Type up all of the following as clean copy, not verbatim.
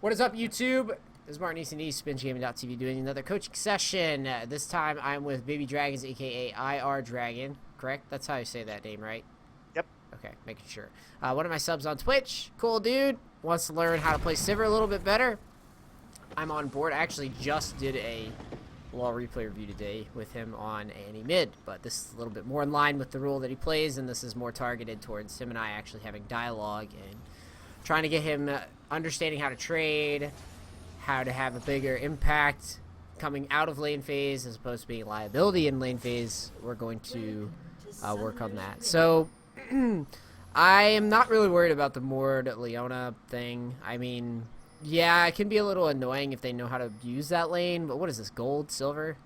What is up, YouTube? This is Martin Easton East, BingeGaming.tv, doing another coaching session. This time I'm with Baby Dragons, aka IR Dragon. Correct? That's how you say that name, right? Yep. Okay, making sure. One of my subs on Twitch. Cool dude. Wants to learn how to play Sivir a little bit better. I'm on board. I actually just did a wall replay review today with him on A&E mid, but this is a little bit more in line with the role that he plays, and this is more targeted towards him and I actually having dialogue and trying to get him understanding how to trade, how to have a bigger impact coming out of lane phase as opposed to being a liability in lane phase. We're going to work on that. So I am not really worried about the Mord Leona thing. I mean, yeah, it can be a little annoying if they know how to use that lane, but what is this, gold, silver?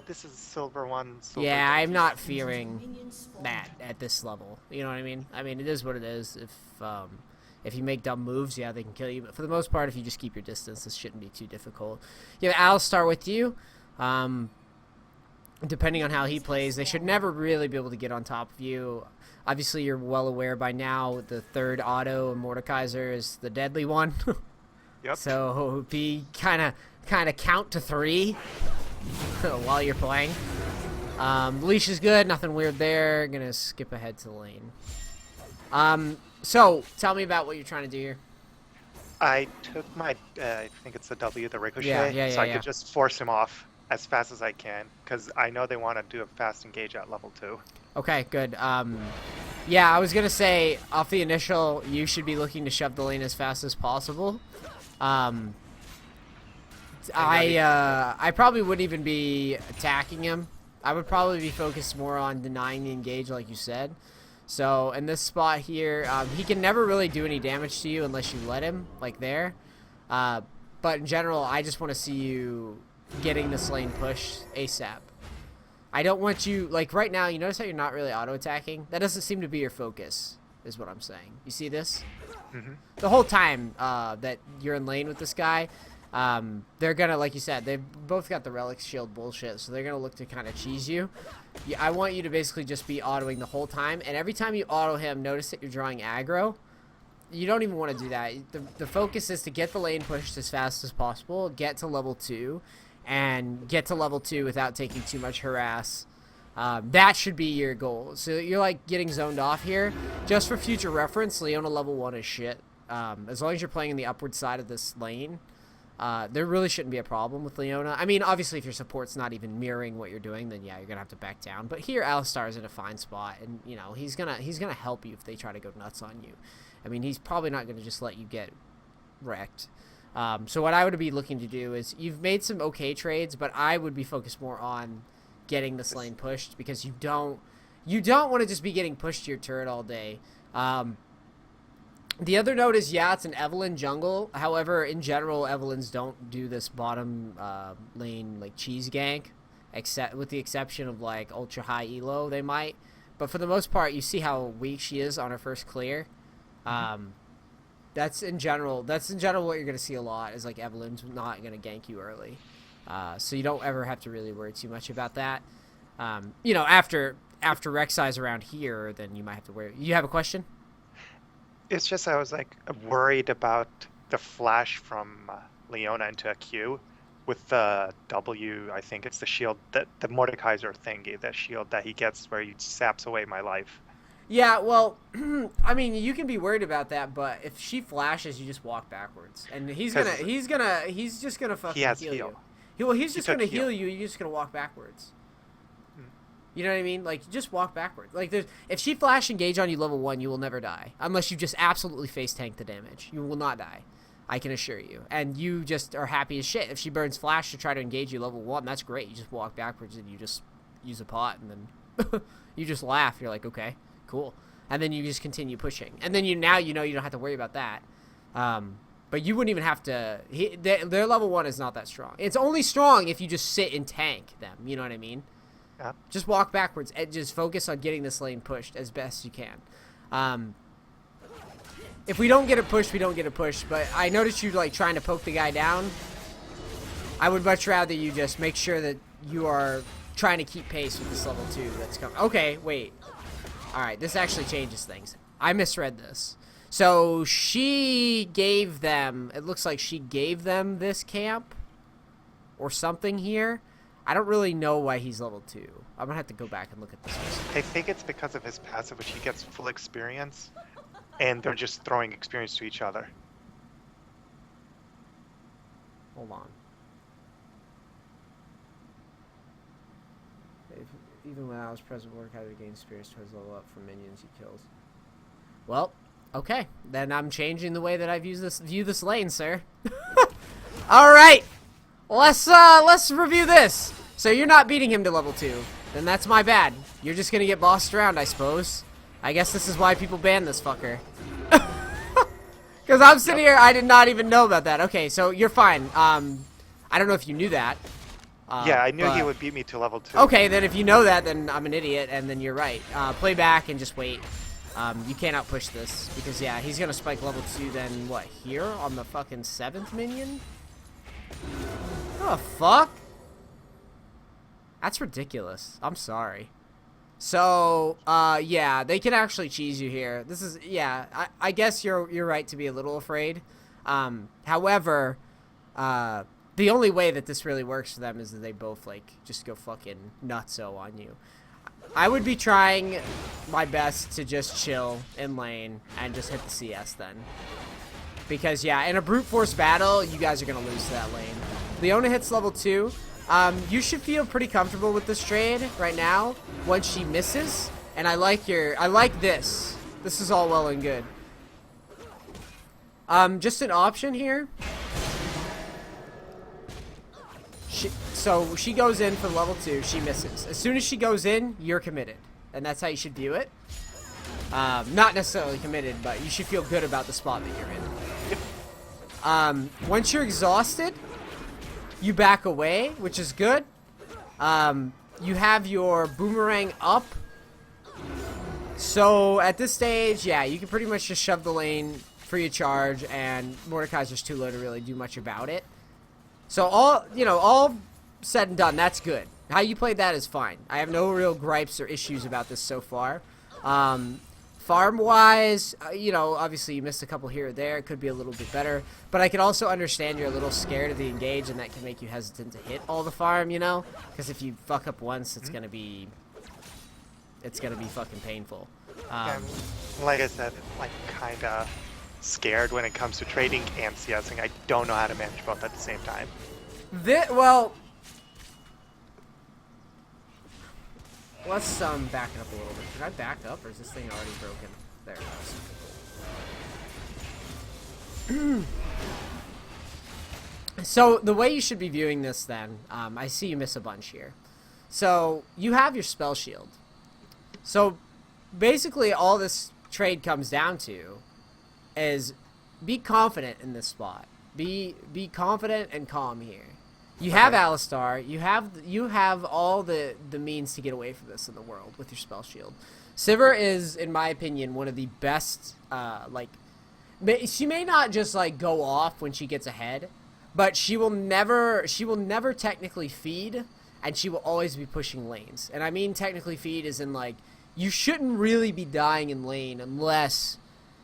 This is silver one. Silver Yeah, two. I'm not fearing that at this level. You know what I mean? I mean, it is what it is. If you make dumb moves, yeah, they can kill you. But for the most part, if you just keep your distance, this shouldn't be too difficult. You have Alistar with you. Depending on how he plays, they should never really be able to get on top of you. Obviously, you're well aware by now the third auto and Mordekaiser is the deadly one. Yep. So be kind of count to 3 while you're playing. Leash is good, nothing weird there. Gonna skip ahead to the lane. So tell me about what you're trying to do here. I took my, I think it's the W, the ricochet, so I could just force him off as fast as I can, because I know they want to do a fast engage at level 2. Okay, good. Yeah, I was gonna say off the initial, you should be looking to shove the lane as fast as possible. I probably wouldn't even be attacking him. I would probably be focused more on denying the engage, like you said. So in this spot here, he can never really do any damage to you unless you let him, like there. But in general, I just want to see you getting this lane push ASAP. I don't want you, like right now, you notice how you're not really auto-attacking? That doesn't seem to be your focus, is what I'm saying. You see this? Mm-hmm. The whole time that you're in lane with this guy, they're gonna, like you said, they've both got the relic shield bullshit, so they're gonna look to kind of cheese you. I want you to basically just be autoing the whole time, and every time you auto him, notice that you're drawing aggro. You don't even want to do that. The focus is to get the lane pushed as fast as possible, get to level 2, and get to level 2 without taking too much harass. That should be your goal. So you're like getting zoned off here. Just for future reference, Leona level 1 is shit. As long as you're playing in the upward side of this lane, there really shouldn't be a problem with Leona. I mean, obviously, if your support's not even mirroring what you're doing, then yeah, you're gonna have to back down. But here, Alistar is in a fine spot, and you know he's gonna help you if they try to go nuts on you. I mean, he's probably not gonna just let you get wrecked. So what I would be looking to do is you've made some okay trades, but I would be focused more on getting this lane pushed because you don't want to just be getting pushed to your turret all day. The other note is, yeah, it's an Evelynn jungle. However, in general, Evelyns don't do this bottom lane like cheese gank, except with the exception of like ultra high elo, they might. But for the most part, you see how weak she is on her first clear. That's in general what you're gonna see a lot is like Evelyn's not gonna gank you early, so you don't ever have to really worry too much about that. You know, after Rek'Sai's around here, then you might have to worry. You have a question? It's just I was like worried about the flash from Leona into a Q with the W. I think it's the shield, the Mordekaiser thingy, the shield that he gets where he saps away my life. Yeah, well, I mean, you can be worried about that, but if she flashes, you just walk backwards, and he's just gonna fucking heal you. He's just gonna heal you. You're just gonna walk backwards. You know what I mean? Like, just walk backwards. Like, if she flash engage on you level 1, you will never die. Unless you just absolutely face tank the damage. You will not die. I can assure you. And you just are happy as shit. If she burns flash to try to engage you level 1, that's great. You just walk backwards and you just use a pot and then you just laugh. You're like, okay, cool. And then you just continue pushing. And then you know you don't have to worry about that. But you wouldn't even have to... Their level 1 is not that strong. It's only strong if you just sit and tank them. You know what I mean? Just walk backwards and just focus on getting this lane pushed as best you can. If we don't get it pushed, we don't get it pushed. But I noticed you like trying to poke the guy down. I would much rather you just make sure that you are trying to keep pace with this level 2 that's coming. Okay, wait. All right, this actually changes things. I misread this. So she gave them, it looks like she gave them this camp or something here. I don't really know why he's level 2. I'm going to have to go back and look at this one. I think it's because of his passive, which he gets full experience, and they're just throwing experience to each other. Hold on. Even when I was present, Mordecai would gain experience towards level up from minions he kills. Well, okay. Then I'm changing the way that I view this lane, sir. All right. Let's review this. So you're not beating him to level 2. Then that's my bad. You're just gonna get bossed around, I suppose. I guess this is why people ban this fucker. Because I'm sitting here, I did not even know about that. Okay, so you're fine. I don't know if you knew that. Yeah, I knew he would beat me to level 2. Okay, then if you know that, then I'm an idiot, and then you're right. Play back and just wait. You can't outpush this, because, yeah, he's gonna spike level 2 then, what, here? On the fucking 7th minion? What the fuck? That's ridiculous. I'm sorry. So, yeah, they can actually cheese you here. This is, yeah, I guess you're right to be a little afraid. However, the only way that this really works for them is that they both, like, just go fucking nutso on you. I would be trying my best to just chill in lane and just hit the CS then. Because, yeah, in a brute force battle, you guys are going to lose to that lane. Leona hits level 2. You should feel pretty comfortable with this trade right now once she misses. And I like this. This is all well and good. Just an option here. So she goes in for level 2, she misses. As soon as she goes in, you're committed. And that's how you should view it. Not necessarily committed, but you should feel good about the spot that you're in. Once you're exhausted, you back away, which is good. You have your boomerang up. So at this stage, yeah, you can pretty much just shove the lane, free of charge, and Mordecai's just too low to really do much about it. So all said and done, that's good. How you played that is fine. I have no real gripes or issues about this so far. Farm-wise, obviously you missed a couple here or there. It could be a little bit better. But I can also understand you're a little scared of the engage, and that can make you hesitant to hit all the farm, Because if you fuck up once, it's gonna be fucking painful. Like I said, like kinda scared when it comes to trading and CSing. I don't know how to manage both at the same time. Well, let's back it up a little bit. Did I back up, or is this thing already broken? There it goes. So the way you should be viewing this then, I see you miss a bunch here. So you have your spell shield. So basically all this trade comes down to is be confident in this spot. Be confident and calm here. You have Alistar. You have all the means to get away from this in the world with your spell shield. Sivir is, in my opinion, one of the best. She may not just like go off when she gets ahead, but she will never technically feed, and she will always be pushing lanes. And I mean technically feed is in like you shouldn't really be dying in lane unless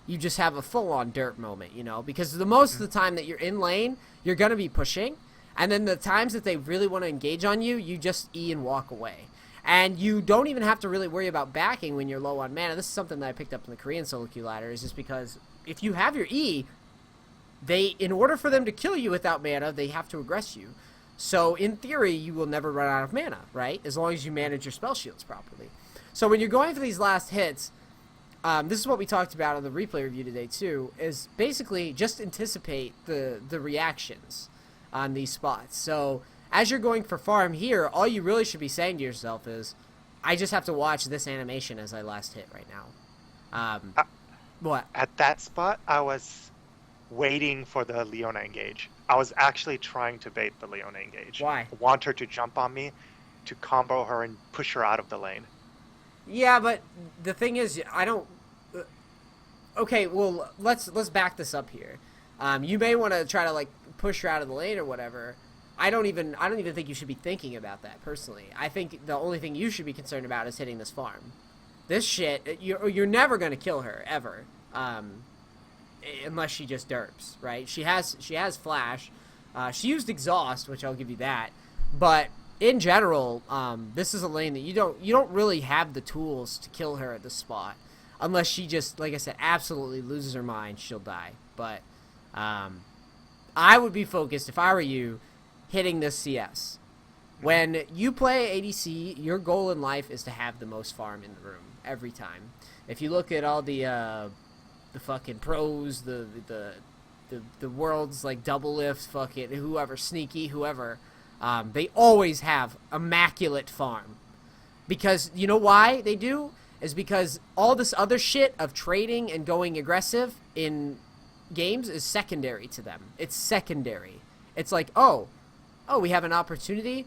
you just have a full-on dirt moment, because the most of the time that you're in lane, you're going to be pushing, and then the times that they really want to engage on you, you just E and walk away. And you don't even have to really worry about backing when you're low on mana. This is something that I picked up in the Korean solo queue ladder, is just because if you have your E, in order for them to kill you without mana, they have to aggress you. So in theory, you will never run out of mana, right? As long as you manage your spell shields properly. So when you're going for these last hits, this is what we talked about in the replay review today too, is basically just anticipate the reactions on these spots. So as you're going for farm here, all you really should be saying to yourself is, I just have to watch this animation as I last hit right now. What? At that spot, I was waiting for the Leona engage. I was actually trying to bait the Leona engage. Why? I want her to jump on me, to combo her and push her out of the lane. Yeah, but the thing is, I don't... Okay, well, let's back this up here. You may want to try to like push her out of the lane or whatever. I don't even think you should be thinking about that personally. I think the only thing you should be concerned about is hitting this farm. This shit, you're never gonna kill her ever. unless she just derps, right? She has flash. She used exhaust, which I'll give you that. But in general, this is a lane that you don't really have the tools to kill her at this spot, unless she just, like I said, absolutely loses her mind. She'll die. But I would be focused, if I were you, hitting this CS. When you play ADC, your goal in life is to have the most farm in the room every time. If you look at all the fucking pros, the world's like double lift, fucking whoever, sneaky, whoever, they always have immaculate farm. Because you know why they do? Is because all this other shit of trading and going aggressive in games is secondary to them. It's secondary. It's like, oh, we have an opportunity,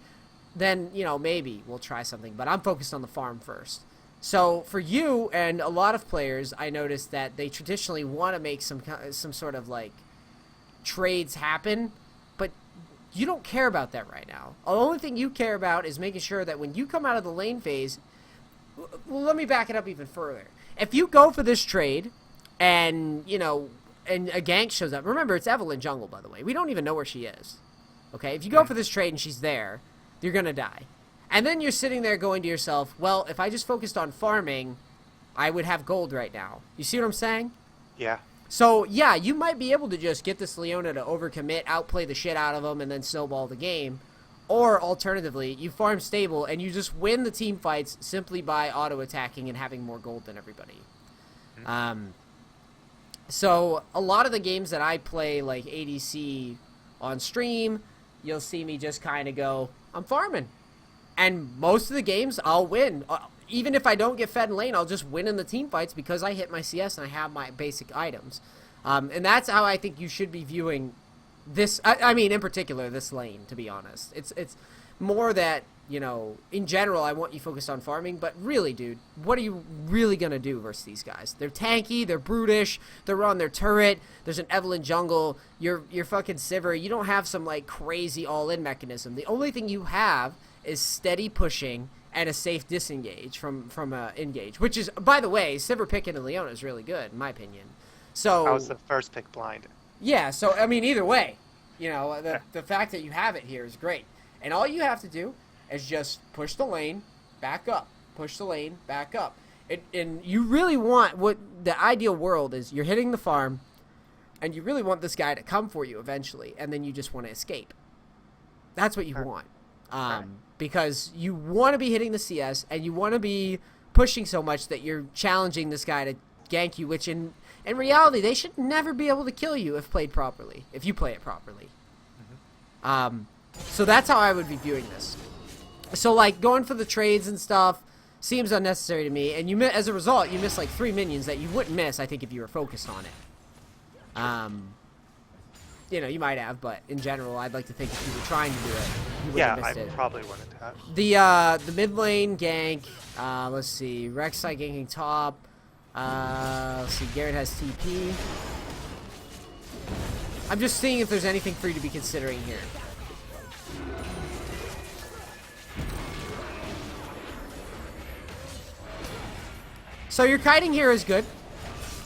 then, you know, maybe we'll try something. But I'm focused on the farm first. So for you and a lot of players, I noticed that they traditionally want to make some sort of like trades happen, but you don't care about that right now. The only thing you care about is making sure that when you come out of the lane phase, well, let me back it up even further. If you go for this trade and, you know, and a gank shows up, remember, it's Evelyn jungle, by the way. We don't even know where she is. Okay, if you go for this trade and she's there, you're going to die. And then you're sitting there going to yourself, well, if I just focused on farming, I would have gold right now. You see what I'm saying? Yeah. So, yeah, you might be able to just get this Leona to overcommit, outplay the shit out of them, and then snowball the game. Or, alternatively, you farm stable and you just win the team fights simply by auto-attacking and having more gold than everybody. So, a lot of the games that I play, like ADC on stream, you'll see me just kind of go, I'm farming. And most of the games, I'll win. Even if I don't get fed in lane, I'll just win in the team fights because I hit my CS and I have my basic items. And that's how I think you should be viewing this. I mean, in particular, this lane, to be honest. It's more that, you know, in general, I want you focused on farming. But really, dude, what are you really going to do versus these guys? They're tanky. They're brutish. They're on their turret. There's an Evelyn jungle. You're fucking Sivir. You don't have some, like, crazy all-in mechanism. The only thing you have is steady pushing and a safe disengage from engage, which is, by the way, Sivir picking a Leona is really good in my opinion. So I was the first pick blind. Yeah, so I mean, either way, you know, the fact that you have it here is great, and all you have to do is just push the lane back up, push the lane back up, and you really want, what the ideal world is, you're hitting the farm, and you really want this guy to come for you eventually, and then you just want to escape. That's what you want. Because you want to be hitting the CS and you want to be pushing so much that you're challenging this guy to gank you, which in reality, they should never be able to kill you if played properly, if you play it properly. So that's how I would be viewing this. So, like, going for the trades and stuff seems unnecessary to me, and as a result, you miss, like, 3 minions that you wouldn't miss, I think, if you were focused on it. You know, you might have, but in general, I'd like to think if you were trying to do it, you would have missed it. Yeah, I probably wouldn't have. The mid lane gank, let's see, Rek'Sai ganking top, let's see, Garrett has TP. I'm just seeing if there's anything for you to be considering here. So your kiting here is good.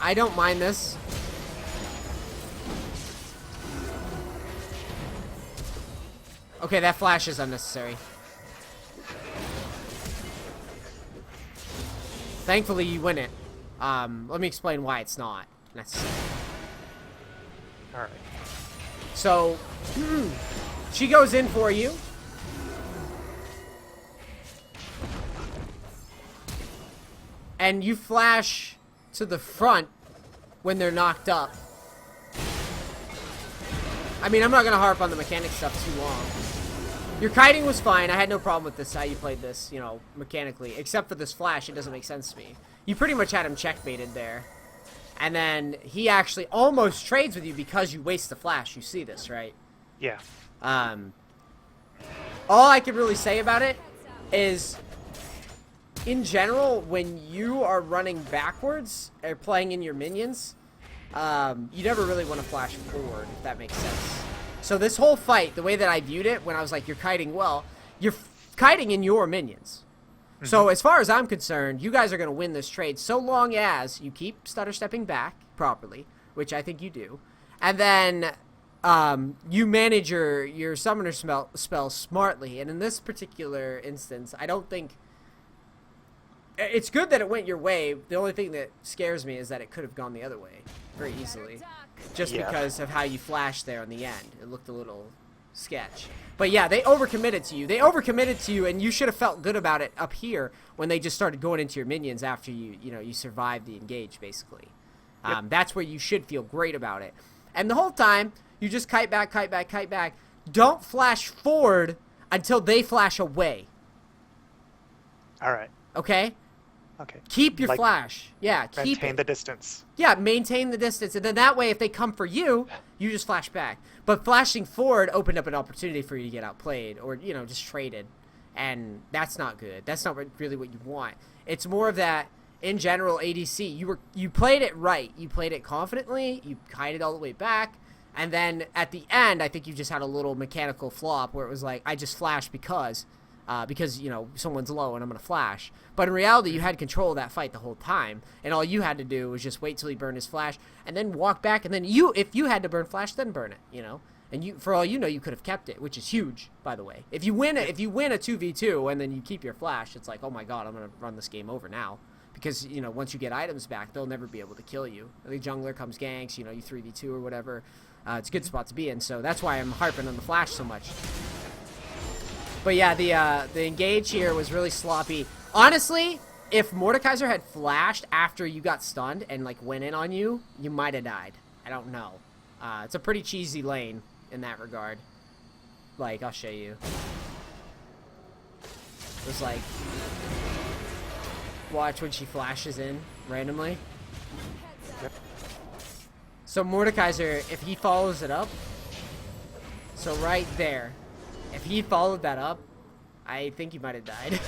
I don't mind this. Okay, that flash is unnecessary. Thankfully, you win it. Let me explain why it's not necessary. Alright. So, she goes in for you. And you flash to the front when they're knocked up. I mean, I'm not going to harp on the mechanic stuff too long. Your kiting was fine. I had no problem with this, how you played this, you know, mechanically. Except for this flash, it doesn't make sense to me. You pretty much had him checkbaited there. And then he actually almost trades with you because you waste the flash. You see this, right? Yeah. All I can really say about it is, in general, when you are running backwards or playing in your minions, you never really want to flash forward, if that makes sense. So this whole fight, the way that I viewed it, when I was like, you're kiting well, you're kiting in your minions. So as far as I'm concerned, you guys are going to win this trade so long as you keep stutter stepping back properly, which I think you do. And then you manage your summoner spell smartly. And in this particular instance, I don't think... It's good that it went your way. The only thing that scares me is that it could have gone the other way very easily. Just because of how you flashed there in the end. It looked a little sketch. But yeah, they overcommitted to you. They overcommitted to you, and you should have felt good about it up here when they just started going into your minions after you survived the engage, basically. Yep. That's where you should feel great about it. And the whole time, you just kite back, kite back, kite back. Don't flash forward until they flash away. All right. Okay? Okay. Keep your flash. Yeah, maintain the distance. Yeah, maintain the distance. And then that way, if they come for you, you just flash back. But flashing forward opened up an opportunity for you to get outplayed or, just traded. And that's not good. That's not really what you want. It's more of that, in general, ADC. You played it right. You played it confidently. You kited all the way back. And then at the end, I think you just had a little mechanical flop where it was like, I just flashed because someone's low and I'm going to flash. But in reality, you had control of that fight the whole time. And all you had to do was just wait till he burned his flash and then walk back. And then if you had to burn flash, then burn it, And for all you know, you could have kept it, which is huge, by the way. If you win a 2v2 and then you keep your flash, it's like, oh my god, I'm going to run this game over now. Because, once you get items back, they'll never be able to kill you. The jungler comes ganks, you 3v2 or whatever. It's a good spot to be in. So that's why I'm harping on the flash so much. But yeah, the engage here was really sloppy. Honestly, if Mordekaiser had flashed after you got stunned and went in on you, you might have died. I don't know. It's a pretty cheesy lane in that regard. I'll show you. It was watch when she flashes in randomly. Yep. So Mordekaiser, if he follows it up, so right there. If he followed that up, I think he might have died.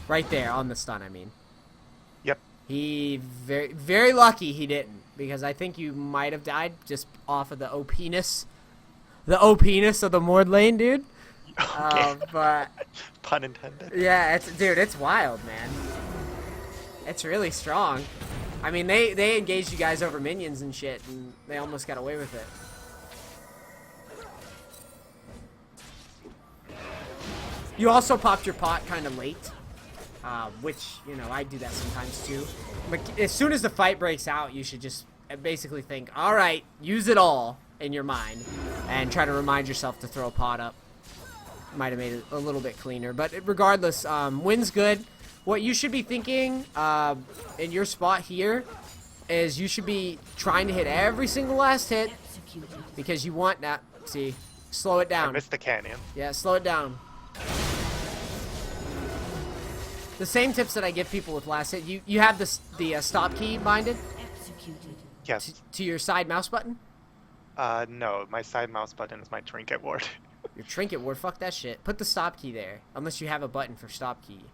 Right there, on the stun, I mean. Yep. He, very, very lucky he didn't, because I think you might have died just off of the OP-ness. The OP-ness of the Mord lane, dude. Okay. But... Pun intended. Yeah, it's wild, man. It's really strong. I mean, they engaged you guys over minions and shit, and they almost got away with it. You also popped your pot kind of late, which, I do that sometimes too. But as soon as the fight breaks out, you should just basically think, all right, use it all in your mind and try to remind yourself to throw a pot up. Might have made it a little bit cleaner. But regardless, win's good. What you should be thinking in your spot here is you should be trying to hit every single last hit because you want that. See, slow it down. I missed the canyon. Yeah, slow it down. The same tips that I give people with last hit. You have the stop key binded? Yes. To your side mouse button? No. My side mouse button is my trinket ward. Your trinket ward? Fuck that shit. Put the stop key there. Unless you have a button for stop key.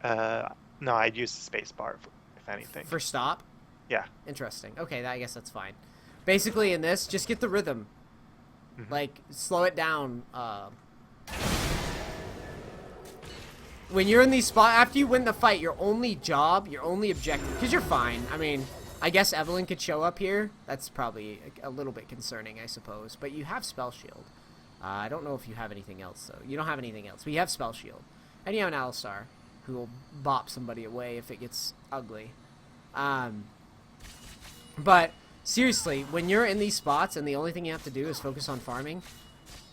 No, I'd use the space bar, if anything. For stop? Yeah. Interesting. Okay, I guess that's fine. Basically, in this, just get the rhythm. Mm-hmm. Slow it down. When you're in these spots, after you win the fight, your only job, your only objective, because you're fine. I mean, I guess Evelyn could show up here. That's probably a little bit concerning, I suppose. But you have Spell Shield. I don't know if you have anything else, though. You don't have anything else. But you have Spell Shield. And you have an Alistar, who will bop somebody away if it gets ugly. But, seriously, when you're in these spots and the only thing you have to do is focus on farming,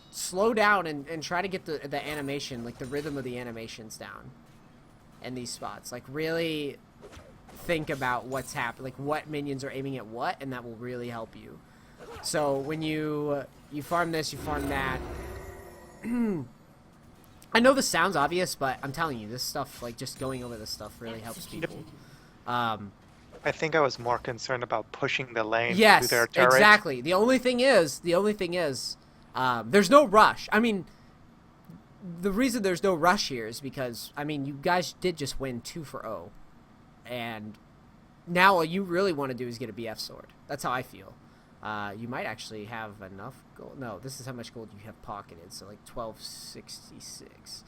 slow down and try to get the animation, the rhythm of the animations down in these spots. Really think about what's happening, what minions are aiming at what, and that will really help you. So when you farm this, you farm that. I know this sounds obvious, but I'm telling you, this stuff, just going over this stuff really helps people. I think I was more concerned about pushing the lane yes, through their turret. Exactly. The only thing is, there's no rush. I mean, the reason there's no rush here is because, I mean, you guys did just win 2-0. And now all you really want to do is get a BF sword. That's how I feel. You might actually have enough gold. No, this is how much gold you have pocketed. So 1266.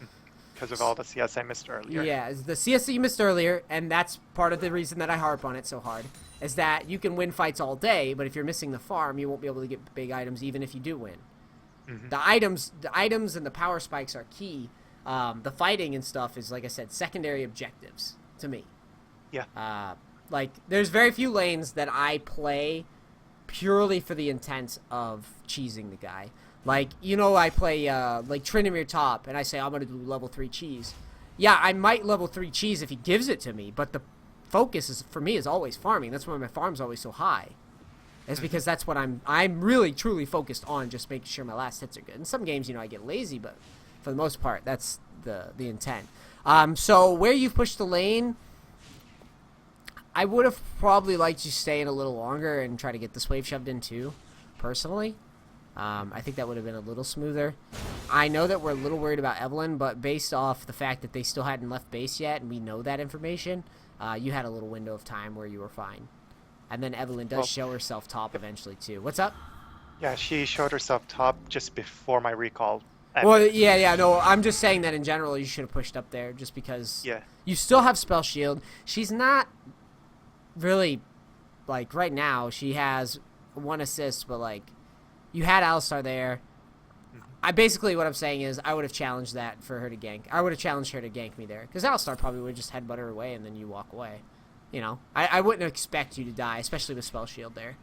Because of all the CS I missed earlier. Yeah, the CS that you missed earlier, and that's part of the reason that I harp on it so hard, is that you can win fights all day, but if you're missing the farm, you won't be able to get big items even if you do win. The items and the power spikes are key. The fighting and stuff is, like I said, secondary objectives to me. Yeah. Like, there's very few lanes that I play purely for the intent of cheesing the guy. Like, I play, like, Trinimir top, and I say, I'm going to do level 3 cheese. Yeah, I might level 3 cheese if he gives it to me, but the focus for me is always farming. That's why my farm's always so high. It's because that's what I'm really, truly focused on, just making sure my last hits are good. In some games, I get lazy, but for the most part, that's the intent. So where you've pushed the lane, I would have probably liked you stay in a little longer and try to get this wave shoved in too, personally. I think that would have been a little smoother. I know that we're a little worried about Evelyn, but based off the fact that they still hadn't left base yet, and we know that information, you had a little window of time where you were fine. And then Evelyn does show herself top eventually too. What's up? Yeah, she showed herself top just before my recall. Well, yeah, no, I'm just saying that in general you should have pushed up there just because you still have Spell Shield. She's not really, like, right now, she has 1 assist, but, like, you had Alistar there. Basically what I'm saying is I would have challenged that for her to gank. I would have challenged her to gank me there because Alistar probably would have just headbutt her away and then you walk away. I wouldn't expect you to die, especially with Spell Shield there.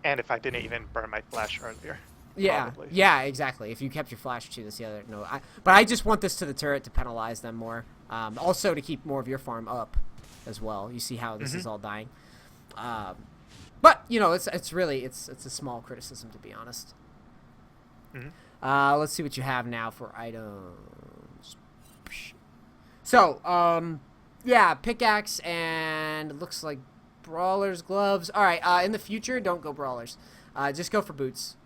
And if I didn't even burn my flash earlier. Yeah, probably. Yeah, exactly. If you kept your flash too, that's the other. No, but I just want this to the turret to penalize them more. Also to keep more of your farm up as well. You see how this is all dying. But it's really a small criticism, to be honest. Let's see what you have now for items. So yeah, pickaxe and it looks like brawlers gloves. All right, in the future, don't go brawlers. Just go for boots.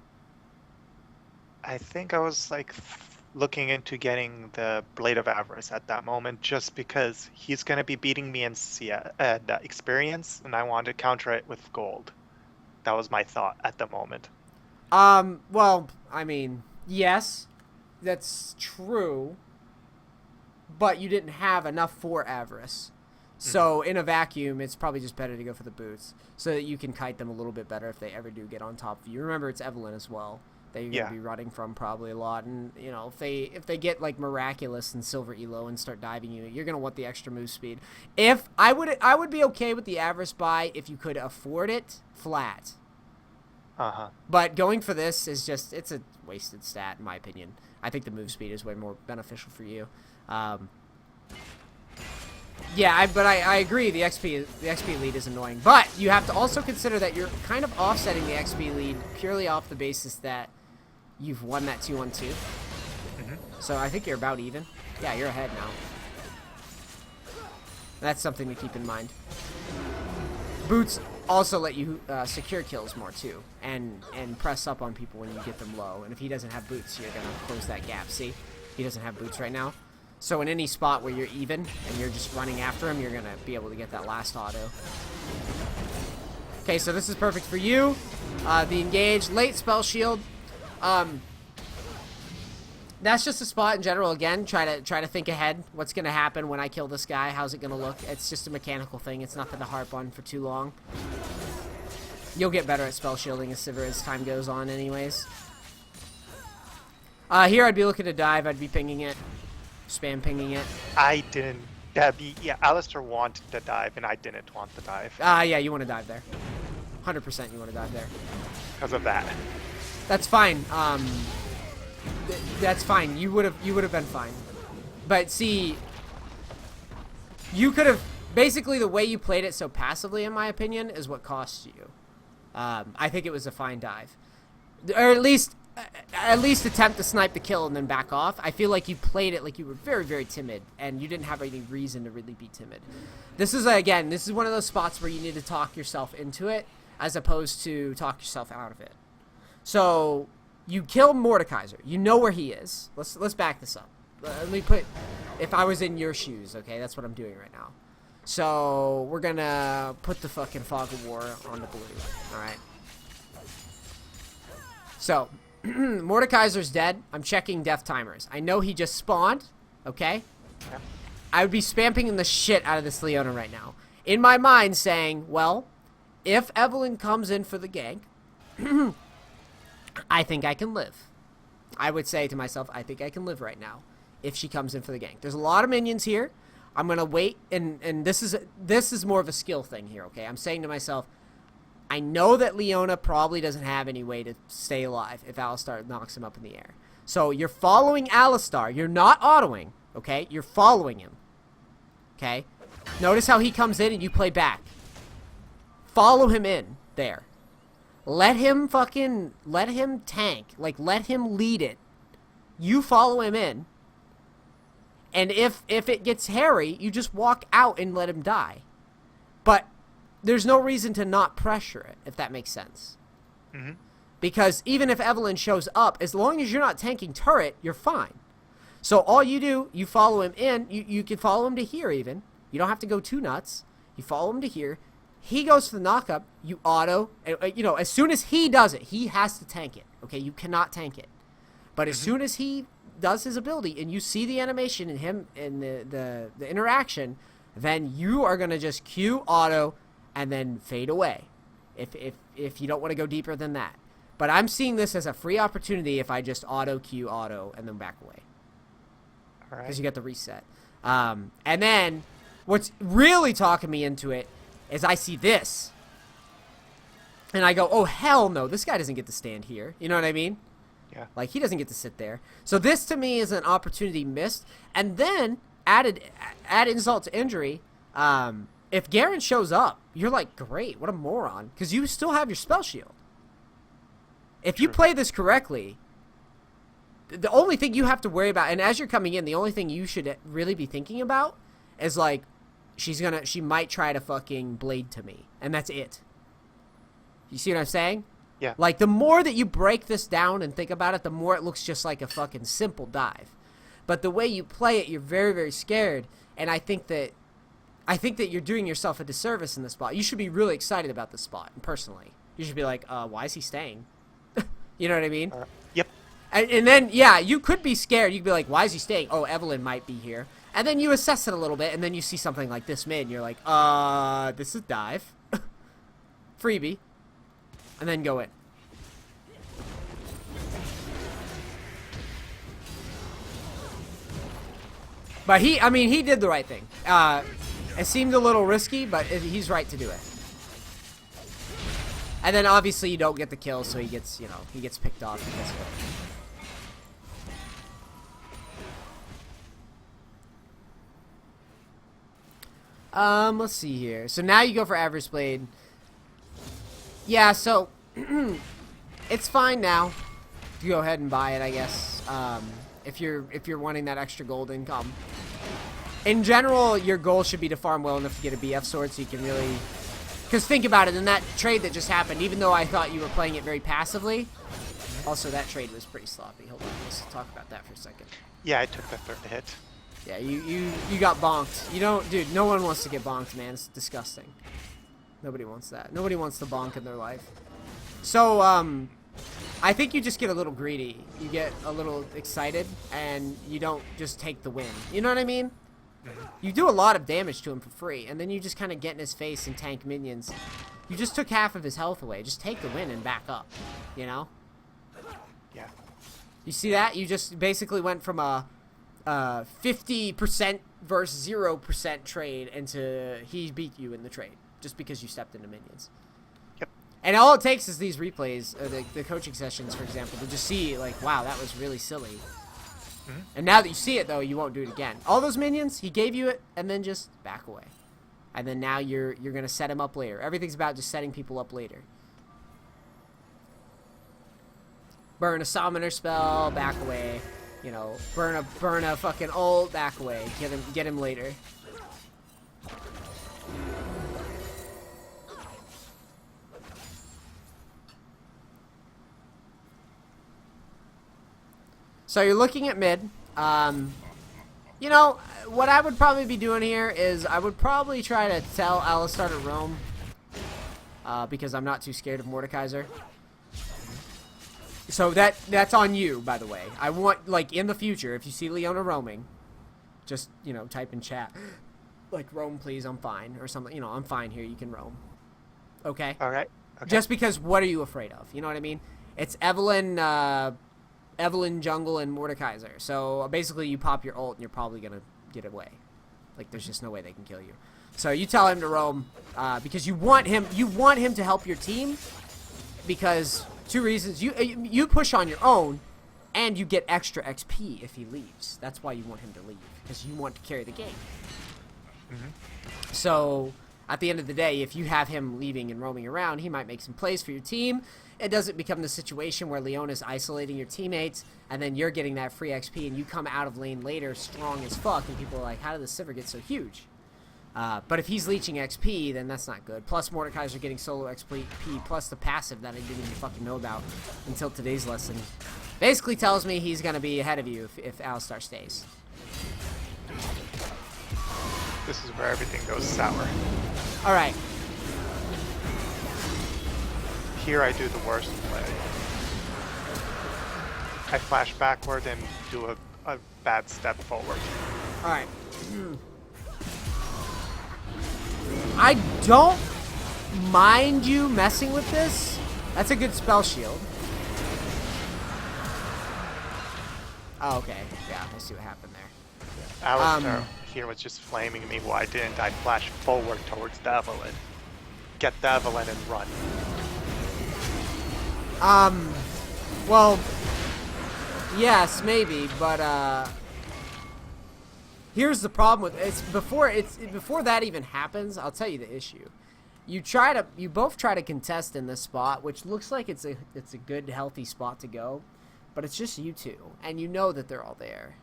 I think I was like looking into getting the Blade of Avarice at that moment, just because he's going to be beating me in experience, and I wanted to counter it with gold. That was my thought at the moment. Well, I mean, yes, that's true, but you didn't have enough for Avarice. So in a vacuum, it's probably just better to go for the boots so that you can kite them a little bit better if they ever do get on top of you. Remember, it's Evelyn as well that you're going to be running from probably a lot. And, if they get, like, Miraculous and Silver Elo and start diving you, you're going to want the extra move speed. I would be okay with the Avarice buy if you could afford it flat. But going for this is it's a wasted stat, in my opinion. I think the move speed is way more beneficial for you. Yeah, but I agree. The XP lead is annoying, but you have to also consider that you're kind of offsetting the XP lead purely off the basis that you've won that 2-on-2. So I think you're about even. Yeah, you're ahead now. That's something to keep in mind. Boots also let you secure kills more too, and press up on people when you get them low. And if he doesn't have boots, you're gonna close that gap. See, he doesn't have boots right now. So in any spot where you're even and you're just running after him, you're going to be able to get that last auto. Okay, so this is perfect for you. The engage, late spell shield. That's just a spot in general. Again, try to think ahead. What's going to happen when I kill this guy? How's it going to look? It's just a mechanical thing. It's nothing to harp on for too long. You'll get better at spell shielding as Sivir as time goes on anyways. Here I'd be looking to dive. I'd be pinging it. Spam pinging it. I didn't. Alistar wanted the dive, and I didn't want the dive. Yeah, you want to dive there. 100% you want to dive there. Because of that. That's fine. That's fine. You would have been fine. But see, you could have basically the way you played it so passively, in my opinion, is what cost you. I think it was a fine dive, or at least attempt to snipe the kill and then back off. I feel like you played it like you were very, very timid, and you didn't have any reason to really be timid. This is, again, this is one of those spots where you need to talk yourself into it as opposed to talk yourself out of it. So you kill Mordekaiser. You know where he is. Let's back this up. Let me put, if I was in your shoes, okay, that's what I'm doing right now. So we're gonna put the fucking Fog of War on the blue. All right. So Mordekaiser's dead. I'm checking death timers. I know he just spawned, Okay? Yeah. I would be spamming the shit out of this Leona right now. In my mind saying, well, if Evelyn comes in for the gank, I think I can live. I would say to myself, I think I can live right now if she comes in for the gank. There's a lot of minions here. I'm going to wait, and this is more of a skill thing here, okay? I'm saying to myself, I know that Leona probably doesn't have any way to stay alive if Alistar knocks him up in the air. So you're following Alistar. You're not autoing, okay? You're following him, okay? Notice how he comes in and you play back. Follow him in there. Let him tank. Like, let him lead it. You follow him in. And if it gets hairy, you just walk out and let him die. But there's no reason to not pressure it, if that makes sense. Mm-hmm. Because even if Evelyn shows up, as long as you're not tanking turret, you're fine. So all you do, you follow him in. You can follow him to here even. You don't have to go too nuts. You follow him to here. He goes for the knockup. You auto. You know, as soon as he does it, he has to tank it. Okay, you cannot tank it. But as soon as he does his ability and you see the animation in him in the interaction, then you are gonna just Q auto and then fade away. If you don't want to go deeper than that. But I'm seeing this as a free opportunity if I just auto Q auto and then back away. All right. Because you get the reset. And then what's really talking me into it is I see this. And I go, oh, hell no. This guy doesn't get to stand here. You know what I mean? Yeah. Like, he doesn't get to sit there. So this, to me, is an opportunity missed. And then, add insult to injury, if Garen shows up, you're like, great, what a moron. Because you still have your spell shield. If you play this correctly, the only thing you have to worry about, and as you're coming in, the only thing you should really be thinking about is, like, she might try to fucking blade to me. And that's it. You see what I'm saying? Yeah. Like, the more that you break this down and think about it, the more it looks just like a fucking simple dive. But the way you play it, you're very, very scared. And I think that you're doing yourself a disservice in this spot. You should be really excited about this spot, personally. You should be like, why is he staying? You know what I mean? Yep. And then, yeah, you could be scared. You could be like, why is he staying? Oh, Evelyn might be here. And then you assess it a little bit, and then you see something like this mid, and you're like, this is dive. Freebie. And then go in. But he did the right thing. It seemed a little risky, but he's right to do it. And then obviously you don't get the kill, so he gets picked off because of it. Let's see here. So now you go for Average Blade. Yeah, so it's fine now to go ahead and buy it, I guess. If you're wanting that extra gold income. In general, your goal should be to farm well enough to get a BF sword so you can really... Because think about it, in that trade that just happened, even though I thought you were playing it very passively, also that trade was pretty sloppy. Hold on, let's talk about that for a second. Yeah, I took the third hit. Yeah, you got bonked. You don't, dude, no one wants to get bonked, man. It's disgusting. Nobody wants that. Nobody wants to bonk in their life. So, I think you just get a little greedy. You get a little excited, and you don't just take the win. You know what I mean? You do a lot of damage to him for free, and then you just kind of get in his face and tank minions. You just took half of his health away. Just take the win and back up, you know? Yeah. You see that? You just basically went from a 50% versus 0% trade into he beat you in the trade just because you stepped into minions. Yep. And all it takes is these replays, the coaching sessions, for example, to just see, like, wow, that was really silly. And now that you see it, though, you won't do it again. All those minions, he gave you it, and then just back away. And then now you're going to set him up later. Everything's about just setting people up later. Burn a summoner spell, back away. You know, burn a fucking ult, back away. Get him later. So you're looking at mid. You know, what I would probably be doing here is I would probably try to tell Alistar to roam. Because I'm not too scared of Mordekaiser. So that's on you, by the way. I want, like, in the future, if you see Leona roaming, just, you know, type in chat, like, roam please, I'm fine, or something, you know, I'm fine here, you can roam. Okay? All right. Okay. Just because, what are you afraid of? You know what I mean? It's Evelyn, Jungle, and Mordekaiser. So basically, you pop your ult, and you're probably gonna get away. Like, there's just no way they can kill you. So you tell him to roam because you want him to help your team. Because 2 reasons: you push on your own, and you get extra XP if he leaves. That's why you want him to leave, because you want to carry the game. So at the end of the day, if you have him leaving and roaming around, he might make some plays for your team. It doesn't become the situation where Leona's isolating your teammates, and then you're getting that free XP, and you come out of lane later strong as fuck, and people are like, how did the Sivir get so huge? But if he's leeching XP, then that's not good. Plus, Mordekaiser getting solo XP, plus the passive that I didn't even fucking know about until today's lesson. Basically tells me he's going to be ahead of you if Alistar stays. This is where everything goes sour. Alright. Here I do the worst play. I flash backward and do a bad step forward. Alright. I don't mind you messing with this. That's a good spell shield. Oh, okay. Yeah, I see what happened there. Alistar here was just flaming me. Why didn't I flash forward towards the Evelyn? Get the Evelyn and run. Well, yes, maybe, but, here's the problem with it. Before that even happens, I'll tell you the issue. You both try to contest in this spot, which looks like it's a good, healthy spot to go, but it's just you two, and you know that they're all there.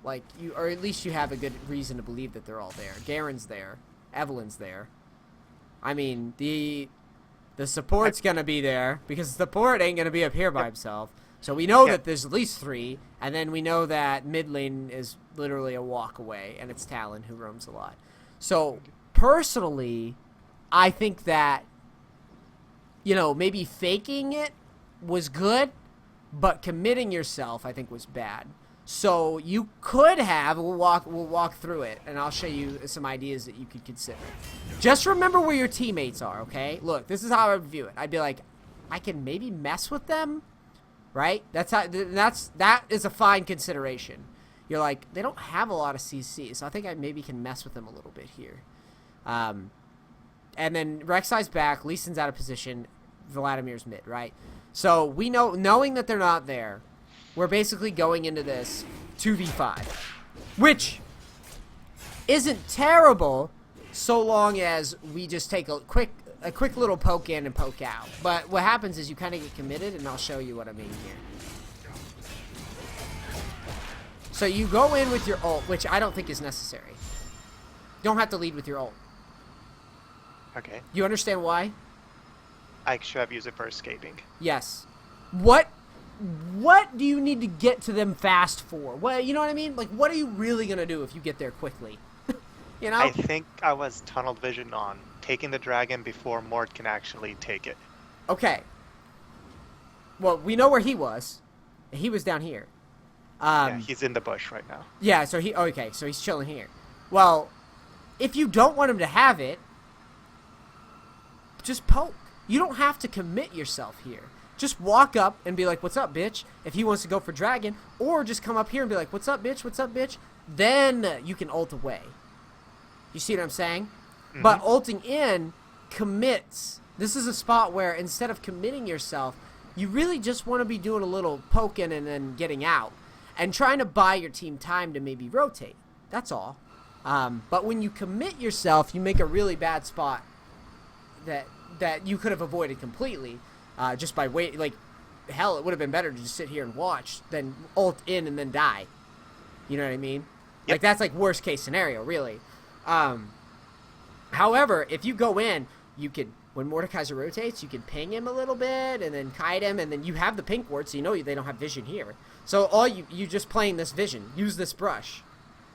Like, or at least you have a good reason to believe that they're all there. Garen's there. Evelyn's there. I mean, the support's gonna be there, because the support ain't gonna be up here by himself. So we know that there's at least 3, and then we know that mid lane is literally a walk away, and it's Talon who roams a lot. So, personally, I think that, you know, maybe faking it was good, but committing yourself, I think, was bad. So you could have, we'll walk through it, and I'll show you some ideas that you could consider. Just remember where your teammates are, okay? Look, this is how I would view it. I'd be like, I can maybe mess with them, right? That is a fine consideration. You're like, they don't have a lot of CC, so I think I maybe can mess with them a little bit here. And then Rek'Sai's back, Lee Sin's out of position, Vladimir's mid, right? So we knowing that they're not there, we're basically going into this 2v5, which isn't terrible so long as we just take a quick little poke in and poke out. But what happens is you kind of get committed, and I'll show you what I mean here. So you go in with your ult, which I don't think is necessary. You don't have to lead with your ult. Okay. You understand why? I should have used it for escaping. Yes. What do you need to get to them fast for? What, you know what I mean? Like, what are you really going to do if you get there quickly? You know? I think I was tunnel vision on taking the dragon before Mord can actually take it. Okay. Well, we know where he was. He was down here. Yeah, he's in the bush right now. Yeah, so okay, so he's chilling here. Well, if you don't want him to have it, just poke. You don't have to commit yourself here. Just walk up and be like, what's up, bitch? If he wants to go for dragon, or just come up here and be like, what's up, bitch? What's up, bitch? Then you can ult away. You see what I'm saying? Mm-hmm. But ulting in commits. This is a spot where instead of committing yourself, you really just want to be doing a little poking and then getting out. And trying to buy your team time to maybe rotate. That's all. But when you commit yourself, you make a really bad spot that you could have avoided completely. Just by wait, like, hell, it would have been better to just sit here and watch than ult in and then die. You know what I mean? Yep. Like, that's like worst case scenario, really. However, if you go in, you could, when Mordekaiser rotates, you can ping him a little bit and then kite him, and then you have the pink ward, so you know they don't have vision here. So all you just playing this vision. Use this brush.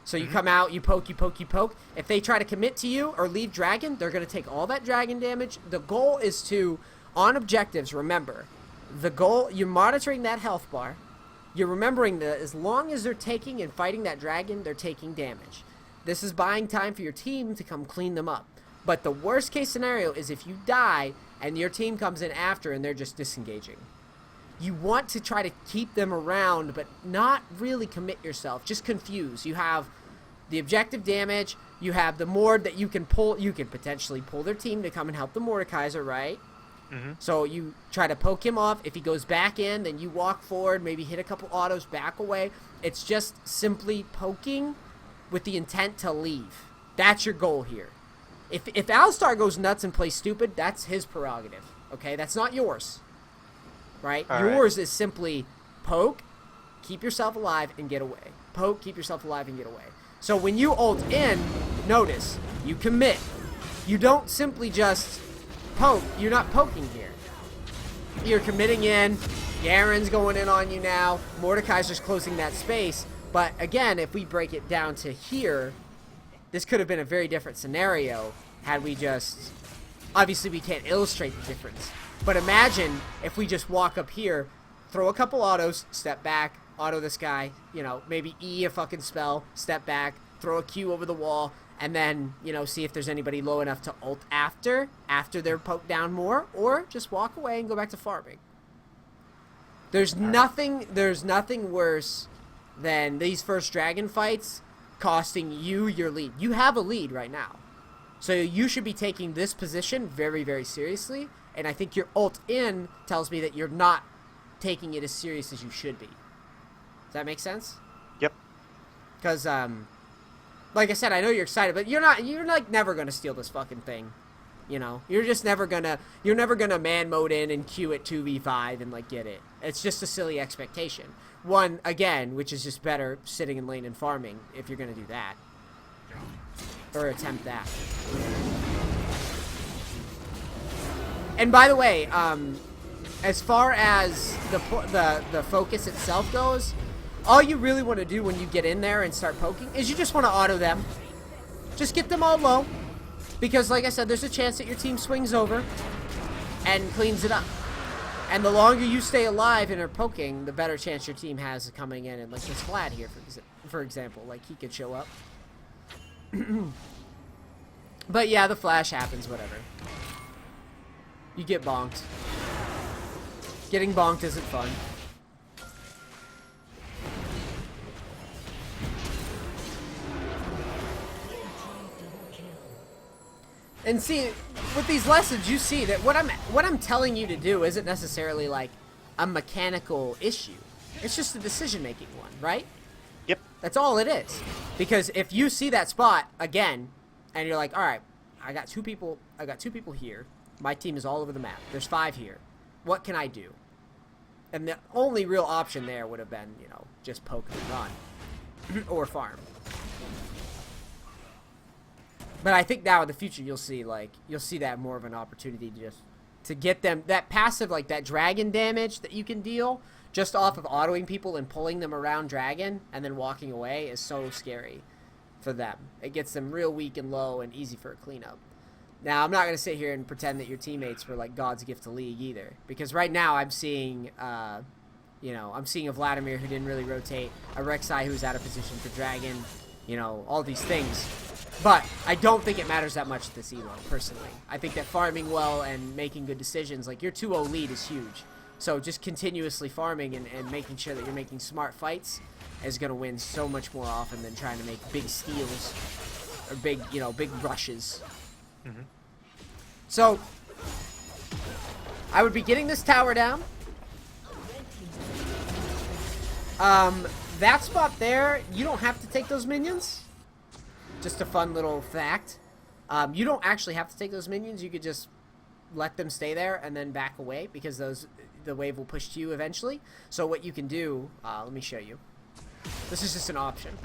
So you come out, you poke, you poke, you poke. If they try to commit to you or leave dragon, they're going to take all that dragon damage. The goal is to, on objectives, remember, the goal, you're monitoring that health bar. You're remembering that as long as they're taking and fighting that dragon, they're taking damage. This is buying time for your team to come clean them up. But the worst case scenario is if you die and your team comes in after and they're just disengaging. You want to try to keep them around, but not really commit yourself. Just confuse. You have the objective damage. You have the Mord that you can pull. You can potentially pull their team to come and help the Mordekaiser, right? Mm-hmm. So you try to poke him off. If he goes back in, then you walk forward, maybe hit a couple autos, back away. It's just simply poking with the intent to leave. That's your goal here. If Alistar goes nuts and plays stupid, that's his prerogative. Okay? That's not yours. Right? Yours is simply poke, keep yourself alive, and get away. Poke, keep yourself alive, and get away. So when you ult in, notice, you commit. You don't simply just poke. You're not poking here. You're committing in. Garen's going in on you now. Mordekaiser's closing that space. But again, if we break it down to here, this could have been a very different scenario had we just... Obviously, we can't illustrate the difference. But imagine if we just walk up here, throw a couple autos, step back, auto this guy, you know, maybe E a fucking spell, step back, throw a Q over the wall, and then, you know, see if there's anybody low enough to ult after they're poked down more, or just walk away and go back to farming. There's nothing worse than these first dragon fights costing you your lead. You have a lead right now. So you should be taking this position very, very seriously. And I think your ult in tells me that you're not taking it as serious as you should be. Does that make sense? Yep. Because, like I said, I know you're excited, but you're like never going to steal this fucking thing. You know? You're never going to man mode in and queue at 2v5 and, like, get it. It's just a silly expectation. One, again, which is just better sitting in lane and farming if you're going to do that. Or attempt that. And by the way, as far as the focus itself goes, all you really want to do when you get in there and start poking is you just want to auto them. Just get them all low. Because, like I said, there's a chance that your team swings over and cleans it up. And the longer you stay alive and are poking, the better chance your team has of coming in. And like this Vlad here, for example, like he could show up. But yeah, the flash happens, whatever. You get bonked. Getting bonked isn't fun. And see, with these lessons, you see that what I'm telling you to do isn't necessarily like a mechanical issue. It's just a decision-making one, right? Yep. That's all it is. Because if you see that spot again, and you're like, all right, I got two people here. My team is all over the map. There's 5 here. What can I do? And the only real option there would have been, you know, just poke and run. Or farm. But I think now in the future you'll see that more of an opportunity to get them that passive, like that dragon damage that you can deal just off of autoing people and pulling them around dragon and then walking away is so scary for them. It gets them real weak and low and easy for a cleanup. Now, I'm not going to sit here and pretend that your teammates were like God's gift to League either. Because right now I'm seeing, I'm seeing a Vladimir who didn't really rotate, a Rek'Sai who's out of position for Dragon, you know, all these things. But I don't think it matters that much at this elo, personally. I think that farming well and making good decisions, like your 2-0 lead is huge. So just continuously farming and making sure that you're making smart fights is going to win so much more often than trying to make big steals or big rushes. Mm-hmm. So, I would be getting this tower down. That spot there, you don't have to take those minions. Just a fun little fact. You don't actually have to take those minions. You could just let them stay there and then back away because the wave will push to you eventually. So what you can do, let me show you. This is just an option.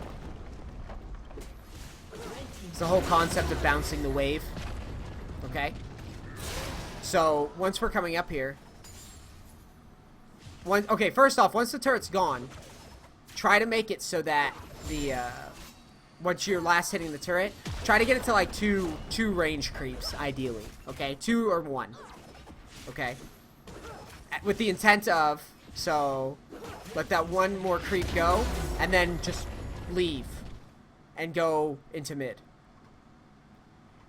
It's the whole concept of bouncing the wave. Okay? So, once we're coming up here... Okay, first off, once the turret's gone, try to make it so that the... once you're last hitting the turret, try to get it to like two range creeps, ideally. Okay? 2 or 1. Okay? With the intent of... So... Let that one more creep go, and then just leave and go into mid.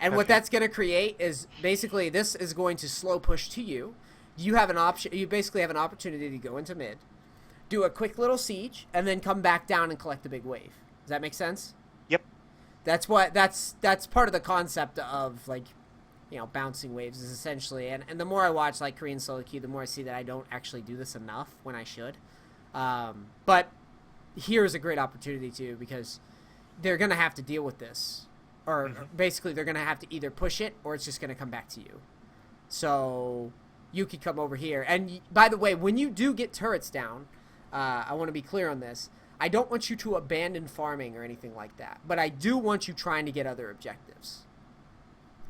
And what that's going to create is basically this is going to slow push to you. You have an option. You basically have an opportunity to go into mid, do a quick little siege, and then come back down and collect the big wave. Does that make sense? Yep. That's part of the concept of, like, you know, bouncing waves is essentially. And the more I watch, like, Korean solo queue, the more I see that I don't actually do this enough when I should. But here's a great opportunity too, because they're going to have to deal with this. Or basically they're going to have to either push it or it's just going to come back to you. So you could come over here. And by the way, when you do get turrets down, I want to be clear on this. I don't want you to abandon farming or anything like that. But I do want you trying to get other objectives.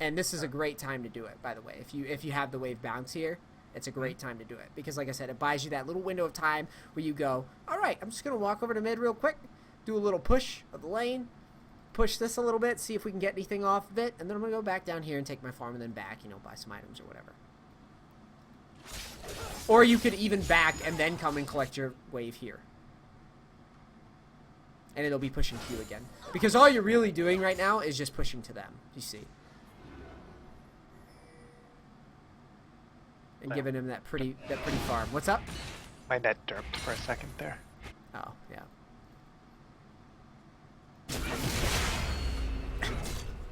And this is a great time to do it, by the way. If you have the wave bounce here, it's a great time to do it. Because like I said, it buys you that little window of time where you go, all right, I'm just going to walk over to mid real quick, do a little push of the lane, push this a little bit, see if we can get anything off of it, and then I'm going to go back down here and take my farm and then back, you know, buy some items or whatever. Or you could even back and then come and collect your wave here. And it'll be pushing Q again. Because all you're really doing right now is just pushing to them, you see. And giving him that pretty farm. What's up? My net derped for a second there. Oh, yeah.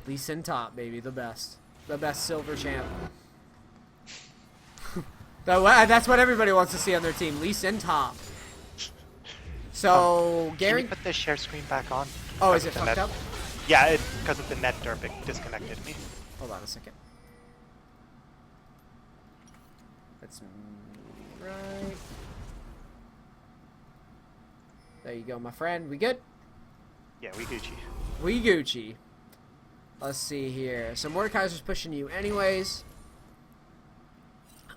Lee Sin top, baby, the best silver champ. That's what everybody wants to see on their team. Lee Sin top. So Gary, can you put the share screen back on? Oh, is it fucked up? Yeah, because of the net derp, it disconnected me. Hold on a second. That's right. There you go, my friend. We good? Yeah, we Gucci. We Gucci. Let's see here. So Mordekaiser's pushing you anyways.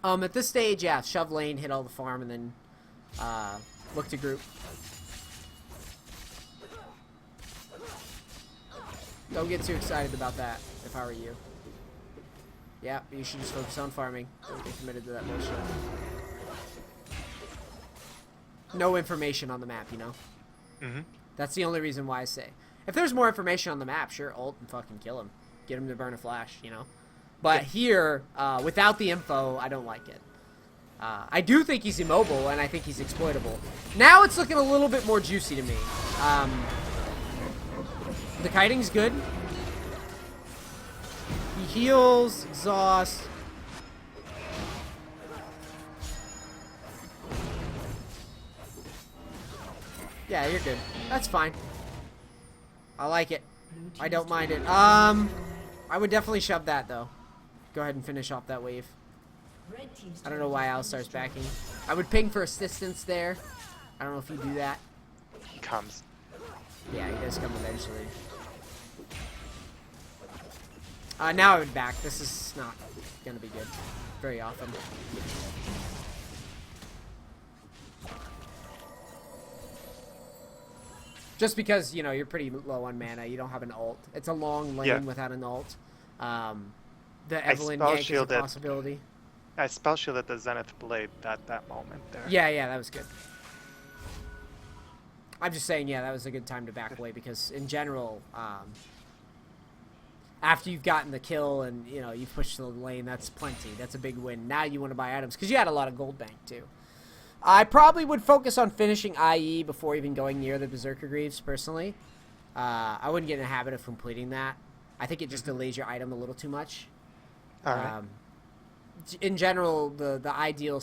At this stage, yeah, shove lane, hit all the farm, and then look to group. Don't get too excited about that, if I were you. Yeah, you should just focus on farming. Don't get committed to that bullshit. No information on the map, you know? That's the only reason why I say. If there's more information on the map, sure, ult and fucking kill him. Get him to burn a flash, you know? But here, without the info, I don't like it. I do think he's immobile, and I think he's exploitable. Now it's looking a little bit more juicy to me. The kiting's good. He heals, exhaust. Yeah, you're good. That's fine. I like it. I don't mind it. I would definitely shove that, though. Go ahead and finish off that wave. I don't know why Alistar's backing. I would ping for assistance there. I don't know if you do that. He comes. Yeah, he does come eventually. Now I would back. This is not going to be good very often. Just because, you know, you're pretty low on mana. You don't have an ult. It's a long lane without an ult. The Evelyn gank is a possibility. I spell shielded the Zenith Blade at that moment there. Yeah, that was good. I'm just saying, yeah, that was a good time to back away because, in general, after you've gotten the kill and, you know, you've pushed the lane, that's plenty. That's a big win. Now you want to buy items because you had a lot of gold bank, too. I probably would focus on finishing IE before even going near the Berserker Greaves, personally. I wouldn't get in the habit of completing that. I think it just delays your item a little too much. All right. In general, the ideal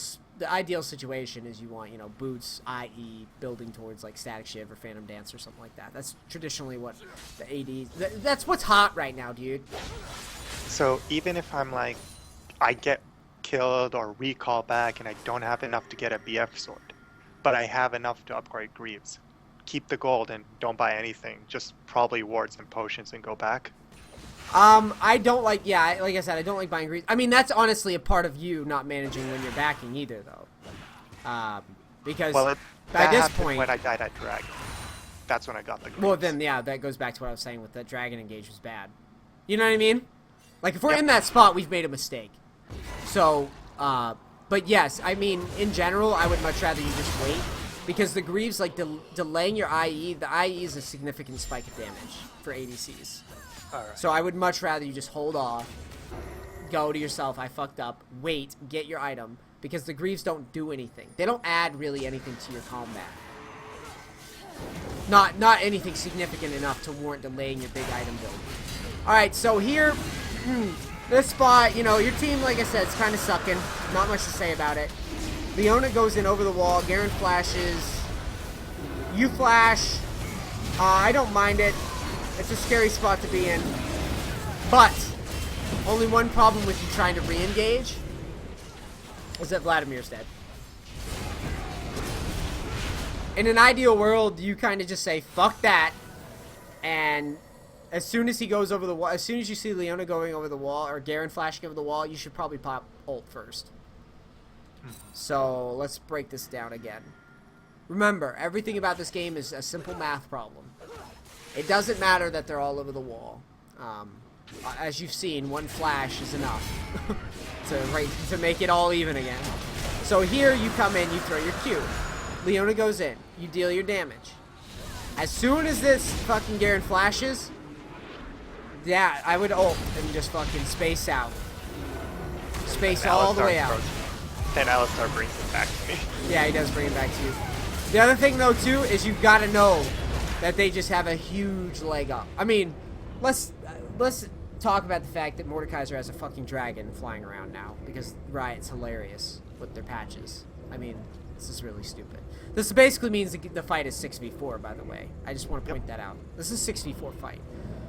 situation is you want, you know, boots, i.e. building towards like Static Shiv or Phantom Dance or something like that. That's traditionally what the ADs... That's what's hot right now, dude. So even if I'm like, I get killed or recall back and I don't have enough to get a BF sword, but I have enough to upgrade Greaves, keep the gold and don't buy anything, just probably wards and potions and go back? I don't like, like I said, I don't like buying Greaves. I mean, that's honestly a part of you not managing when you're backing either, though. Because by this point... when I died at Dragon. That's when I got the Greaves. Well, then, yeah, that goes back to what I was saying with the Dragon engage was bad. You know what I mean? Like, if we're in that spot, we've made a mistake. So, but yes, I mean, in general, I would much rather you just wait Because the Greaves, like, delaying your IE, the IE is a significant spike of damage for ADCs. Alright. So I would much rather you just hold off, go to yourself, I fucked up, wait, get your item, because the Greaves don't do anything. They don't add really anything to your combat. Not anything significant enough to warrant delaying your big item build. Alright, so here, this spot, you know, your team, like I said, is kind of sucking. Not much to say about it. Leona goes in over the wall. Garen flashes. You flash. I don't mind it. It's a scary spot to be in. But, only one problem with you trying to re-engage is that Vladimir's dead. In an ideal world, you kind of just say, fuck that. And as soon as he goes over the wall, as soon as you see Leona going over the wall, or Garen flashing over the wall, you should probably pop ult first. So, let's break this down again. Remember, everything about this game is a simple math problem. It doesn't matter that they're all over the wall. As you've seen, one flash is enough to make it all even again. So here, you come in, you throw your Q. Leona goes in. You deal your damage. As soon as this fucking Garen flashes, yeah, I would ult and just fucking space out. Space all the way out. Then Alistar brings it back to me. Yeah, he does bring it back to you. The other thing, though, too, is you've got to know that they just have a huge leg up. I mean, let's talk about the fact that Mordekaiser has a fucking dragon flying around now, because Riot's hilarious with their patches. I mean, this is really stupid. This basically means the fight is 6v4, by the way. I just want to point that out. This is a 6v4 fight.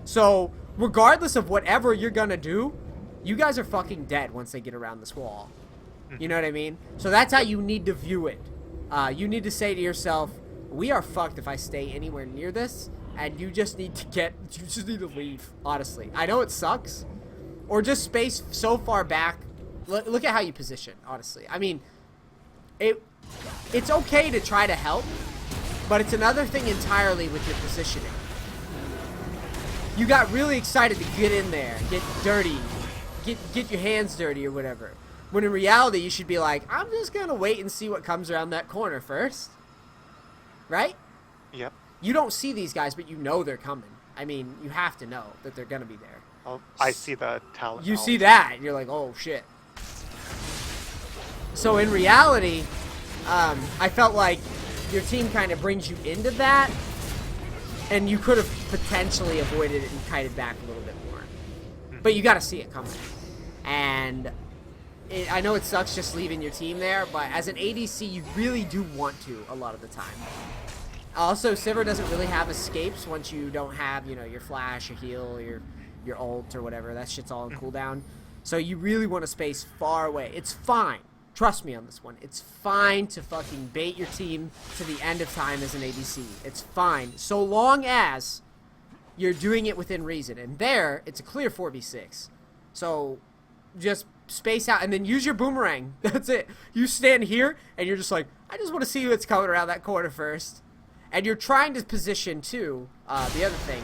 So, regardless of whatever you're gonna do, you guys are fucking dead once they get around this wall. You know what I mean? So that's how you need to view it. You need to say to yourself, we are fucked if I stay anywhere near this, and you just need to leave, honestly. I know it sucks. Or just space so far back. Look at how you position, honestly. I mean, it's okay to try to help, but it's another thing entirely with your positioning. You got really excited to get in there, get dirty, get your hands dirty or whatever. When in reality, you should be like, I'm just going to wait and see what comes around that corner first. Right? Yep. You don't see these guys, but you know they're coming. I mean, you have to know that they're going to be there. Oh, I see the talent. You see that, and you're like, oh, shit. So in reality, I felt like your team kind of brings you into that, and you could have potentially avoided it and kited back a little bit more. But you got to see it coming. And I know it sucks just leaving your team there, but as an ADC, you really do want to a lot of the time. Also, Sivir doesn't really have escapes once you don't have, you know, your flash, your heal, your ult, or whatever. That shit's all in cooldown. So you really want to space far away. It's fine. Trust me on this one. It's fine to fucking bait your team to the end of time as an ADC. It's fine. So long as you're doing it within reason. And there, it's a clear 4v6. So just space out and then use your boomerang. That's it. You stand here and you're just like, I just want to see what's coming around that corner first. And you're trying to position too. The other thing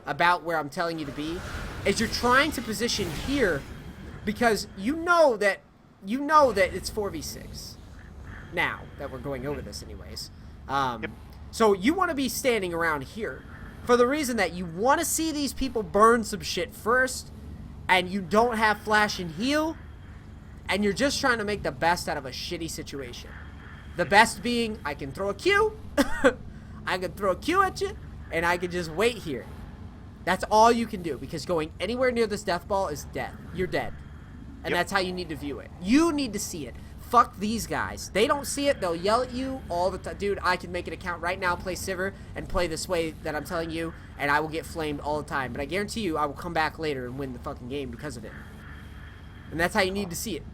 about where I'm telling you to be is you're trying to position here because you know that it's 4v6 now that we're going over this anyways. So you want to be standing around here for the reason that you want to see these people burn some shit first, and you don't have flash and heal, and you're just trying to make the best out of a shitty situation. The best being, I can throw a Q, I can throw a Q at you, and I can just wait here. That's all you can do, because going anywhere near this death ball is death. You're dead. And that's how you need to view it. You need to see it. Fuck these guys. They don't see it. They'll yell at you all the time. Dude, I can make an account right now, play Sivir, and play this way that I'm telling you, and I will get flamed all the time. But I guarantee you I will come back later and win the fucking game because of it. And that's how you need to see it.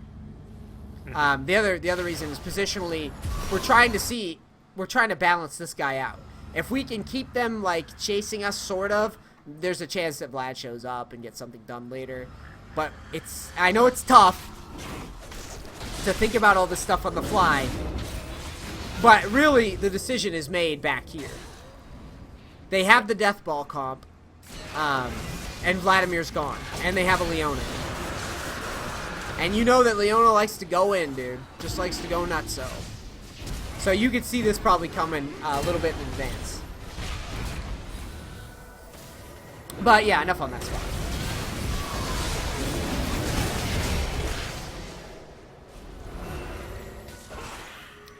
The other reason is positionally, we're trying to balance this guy out. If we can keep them, like, chasing us, sort of, there's a chance that Vlad shows up and gets something done later. But I know it's tough to think about all this stuff on the fly, but really the decision is made back here. They have the death ball comp, and Vladimir's gone, and they have a Leona. And you know that Leona likes to go in, dude. Just likes to go nutso. So you could see this probably coming a little bit in advance. But yeah, enough on that spot.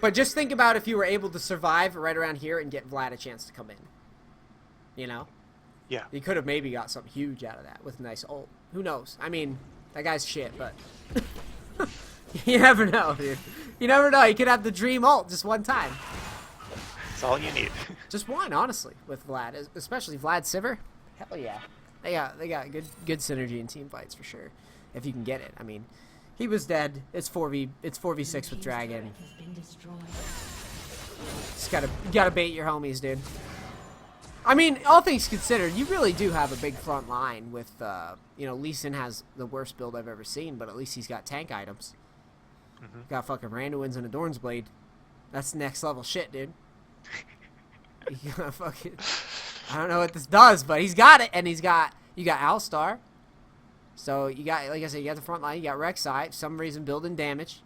But just think about if you were able to survive right around here and get Vlad a chance to come in. You know? Yeah. You could have maybe got something huge out of that with a nice ult. Who knows? I mean, that guy's shit, but... you never know, dude. You never know. You could have the dream ult just one time. That's all you need. Just one, honestly, with Vlad. Especially Vlad Sivir. Hell yeah. They got good synergy in team fights for sure. If you can get it. I mean... He was dead. It's 4v6 with Dragon. Just gotta bait your homies, dude. I mean, all things considered, you really do have a big front line with, you know, Lee Sin has the worst build I've ever seen, but at least he's got tank items. Got fucking Randuin's and a Dorn's Blade. That's next level shit, dude. You got fucking... I don't know what this does, but he's got it, and you got Alistar. So you got, like I said, you got the front line. You got Rek'Sai, for some reason building damage.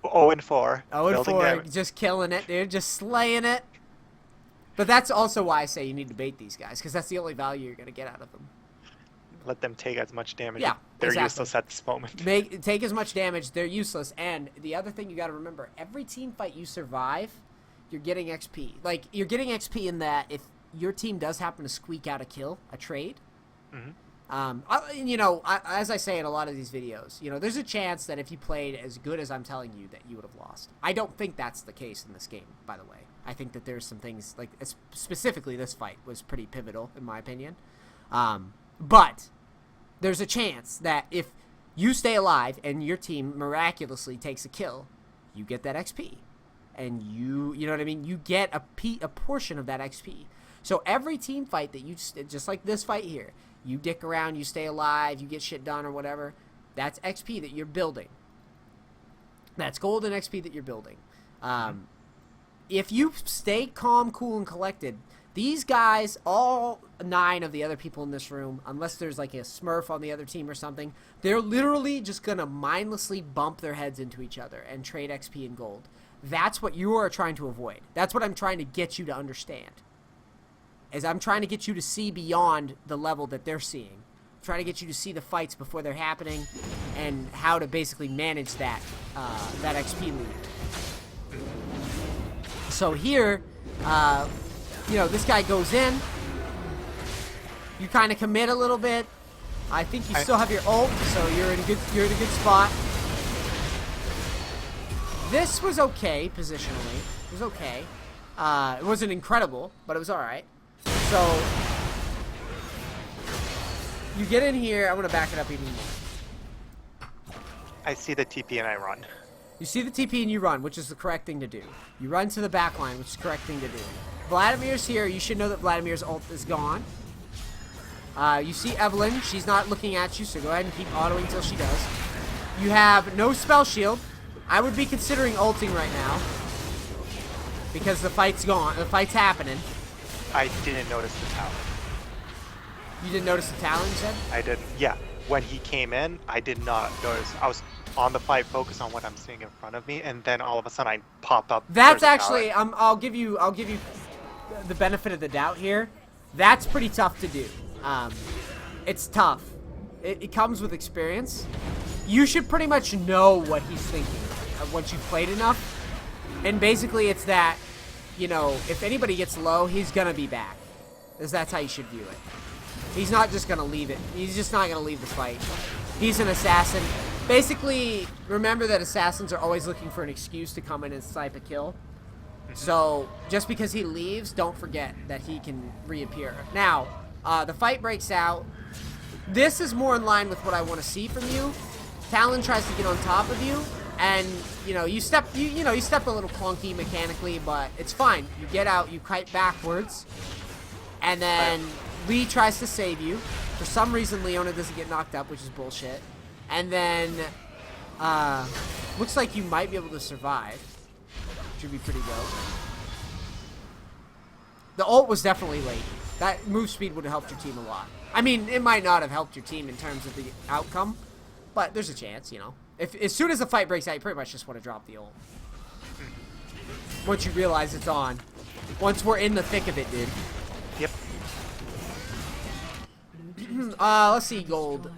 0-4. 0-4, just killing it, dude, just slaying it. But that's also why I say you need to bait these guys, because that's the only value you're gonna get out of them. Let them take as much damage. Yeah, they're useless at this moment. Take as much damage. They're useless. And the other thing you got to remember: every team fight you survive, you're getting XP. Like you're getting XP in that if your team does happen to squeak out a kill, a trade. You know, as I say in a lot of these videos, you know, there's a chance that if you played as good as I'm telling you that you would have lost. I don't think that's the case in this game, by the way. I think that there's some things, like, specifically this fight was pretty pivotal, in my opinion. But there's a chance that if you stay alive and your team miraculously takes a kill, you get that XP. And you know what I mean? You get a portion of that XP. So every team fight that you, just like this fight here, you dick around, you stay alive, you get shit done or whatever, that's XP that you're building. That's golden XP that you're building. If you stay calm, cool, and collected, these guys, all 9 of the other people in this room, unless there's like a smurf on the other team or something, they're literally just going to mindlessly bump their heads into each other and trade XP and gold. That's what you are trying to avoid. That's what I'm trying to get you to understand. Is I'm trying to get you to see beyond the level that they're seeing. I'm trying to get you to see the fights before they're happening and how to basically manage that that XP lead. So here, you know, this guy goes in. You kind of commit a little bit. I think you still have your ult, so you're in a good spot. This was okay positionally. It was okay. It wasn't incredible, but it was all right. So, you get in here. I'm going to back it up even more. I see the TP and I run. You see the TP and you run, which is the correct thing to do. You run to the back line, which is the correct thing to do. Vladimir's here. You should know that Vladimir's ult is gone. You see Evelyn. She's not looking at you, so go ahead and keep autoing until she does. You have no spell shield. I would be considering ulting right now. Because the fight's gone. The fight's happening. I didn't notice the Talon. You didn't notice the Talon, you said? I didn't. Yeah. When he came in, I did not notice. I was on the fight, focused on what I'm seeing in front of me, and then all of a sudden I pop up. That's actually, I'll give you the benefit of the doubt here. That's pretty tough to do. It's tough. It comes with experience. You should pretty much know what he's thinking once you've played enough. And basically it's that, you know, if anybody gets low, he's gonna be back. That's how you should view it. He's not just gonna leave it. He's just not gonna leave the fight. He's an assassin. Basically, remember that assassins are always looking for an excuse to come in and snipe a kill. So, just because he leaves, don't forget that he can reappear. Now, the fight breaks out. This is more in line with what I want to see from you. Talon tries to get on top of you. And, you know, you step a little clunky mechanically, but it's fine. You get out, you kite backwards, and then Lee tries to save you. For some reason, Leona doesn't get knocked up, which is bullshit. And then, looks like you might be able to survive, which would be pretty dope. The ult was definitely late. That move speed would have helped your team a lot. I mean, it might not have helped your team in terms of the outcome, but there's a chance, you know. As soon as the fight breaks out, you pretty much just want to drop the ult. once you realize it's on. Once we're in the thick of it, dude. Yep. Let's see, gold.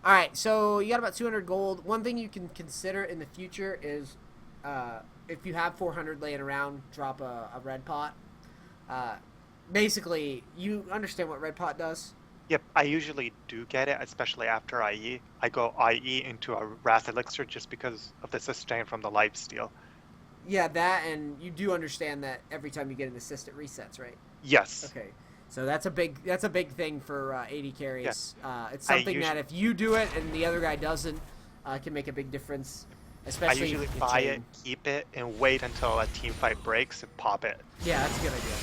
Alright, so you got about 200 gold. One thing you can consider in the future is, if you have 400 laying around, drop a red pot. Basically, you understand what red pot does? Yep, I usually do get it, especially after IE. I go IE into a Wrath Elixir just because of the sustain from the lifesteal. Yeah, that, and you do understand that every time you get an assist, it resets, right? Yes. Okay, so that's a big thing for AD carries. Yeah. It's something that if you do it and the other guy doesn't, can make a big difference. Especially I usually buy it, keep it, and wait until a team fight breaks and pop it. Yeah, that's a good idea.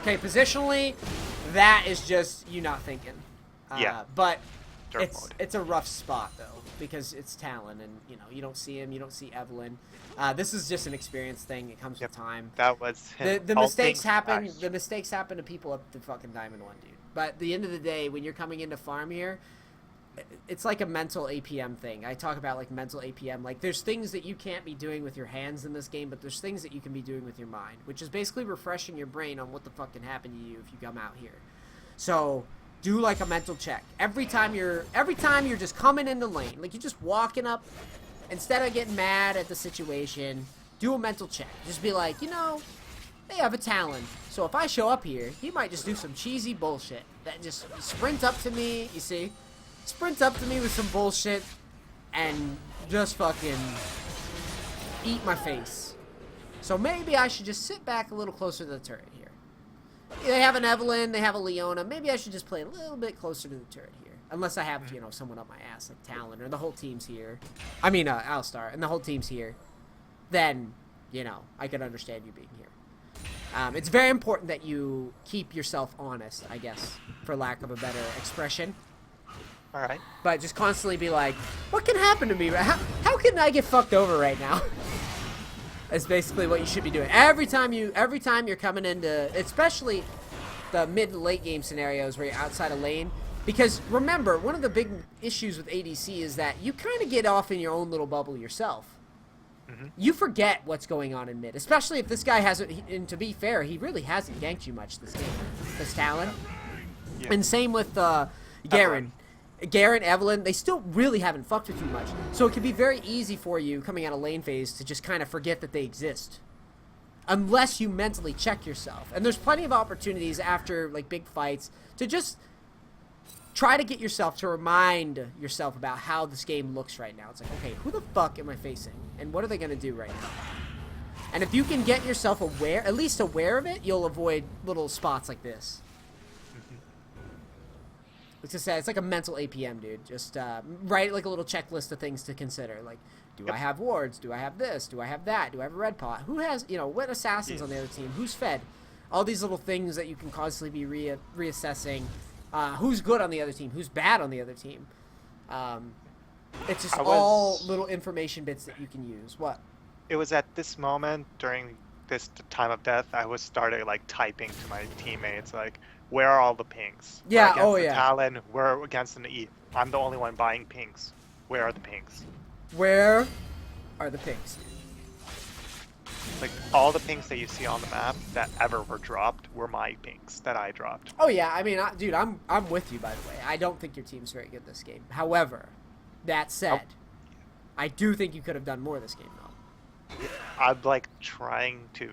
Okay, positionally, that is just you not thinking. Yeah. But it's a rough spot though because it's Talon and you don't see him, you don't see Evelyn. This is just an experience thing. It comes with time. That was him. The mistakes happen. The mistakes happen to people up to fucking Diamond 1, dude. But at the end of the day, when you're coming into farm here, it's like a mental APM thing. I talk about like mental APM. Like there's things that you can't be doing with your hands in this game, but there's things that you can be doing with your mind, which is basically refreshing your brain on what the fuck can happen to you if you come out here. So do like a mental check every time you're just coming into lane. Like you're just walking up. Instead of getting mad at the situation, do a mental check. Just be like, they have a Talon. So if I show up here, he might just do some cheesy bullshit. That just sprint up to me, you see? Sprint up to me with some bullshit and just fucking eat my face. So maybe I should just sit back a little closer to the turret here. They have an Evelyn, they have a Leona. Maybe I should just play a little bit closer to the turret here. Unless I have, someone up my ass like Talon or the whole team's here. I mean, Alistar and the whole team's here. Then, I could understand you being here. It's very important that you keep yourself honest, I guess, for lack of a better expression. All right. But just constantly be like, what can happen to me? How can I get fucked over right now? That's basically what you should be doing. Every time you're coming into, especially the mid to late game scenarios where you're outside a lane. Because remember, one of the big issues with ADC is that you kind of get off in your own little bubble yourself. Mm-hmm. You forget what's going on in mid, especially if this guy hasn't. And to be fair, he really hasn't ganked you much this game, this Talon. Yeah. And same with Garen. Garen, Evelyn, they still really haven't fucked with you much. So it can be very easy for you coming out of lane phase to just kind of forget that they exist. Unless you mentally check yourself. And there's plenty of opportunities after like big fights to just try to get yourself to remind yourself about how this game looks right now. It's like, okay, who the fuck am I facing? And what are they going to do right now? And if you can get yourself aware, at least aware of it, you'll avoid little spots like this. It's just it's like a mental APM, dude. Just write like a little checklist of things to consider. Like, do I have wards? Do I have this? Do I have that? Do I have a red pot? Who has, what assassins on the other team? Who's fed? All these little things that you can constantly be reassessing. Who's good on the other team? Who's bad on the other team? It's just all little information bits that you can use. What? It was at this moment during this time of death, I was started like typing to my teammates like, where are all the pings? Yeah, we're against the Talon, we're against an E. I'm the only one buying pings. Where are the pings? Where are the pings? Like, all the pings that you see on the map that ever were dropped were my pings that I dropped. Oh, yeah. I mean, dude, I'm with you, by the way. I don't think your team's very good this game. However, that said, I do think you could have done more this game, though. I'm, like, trying to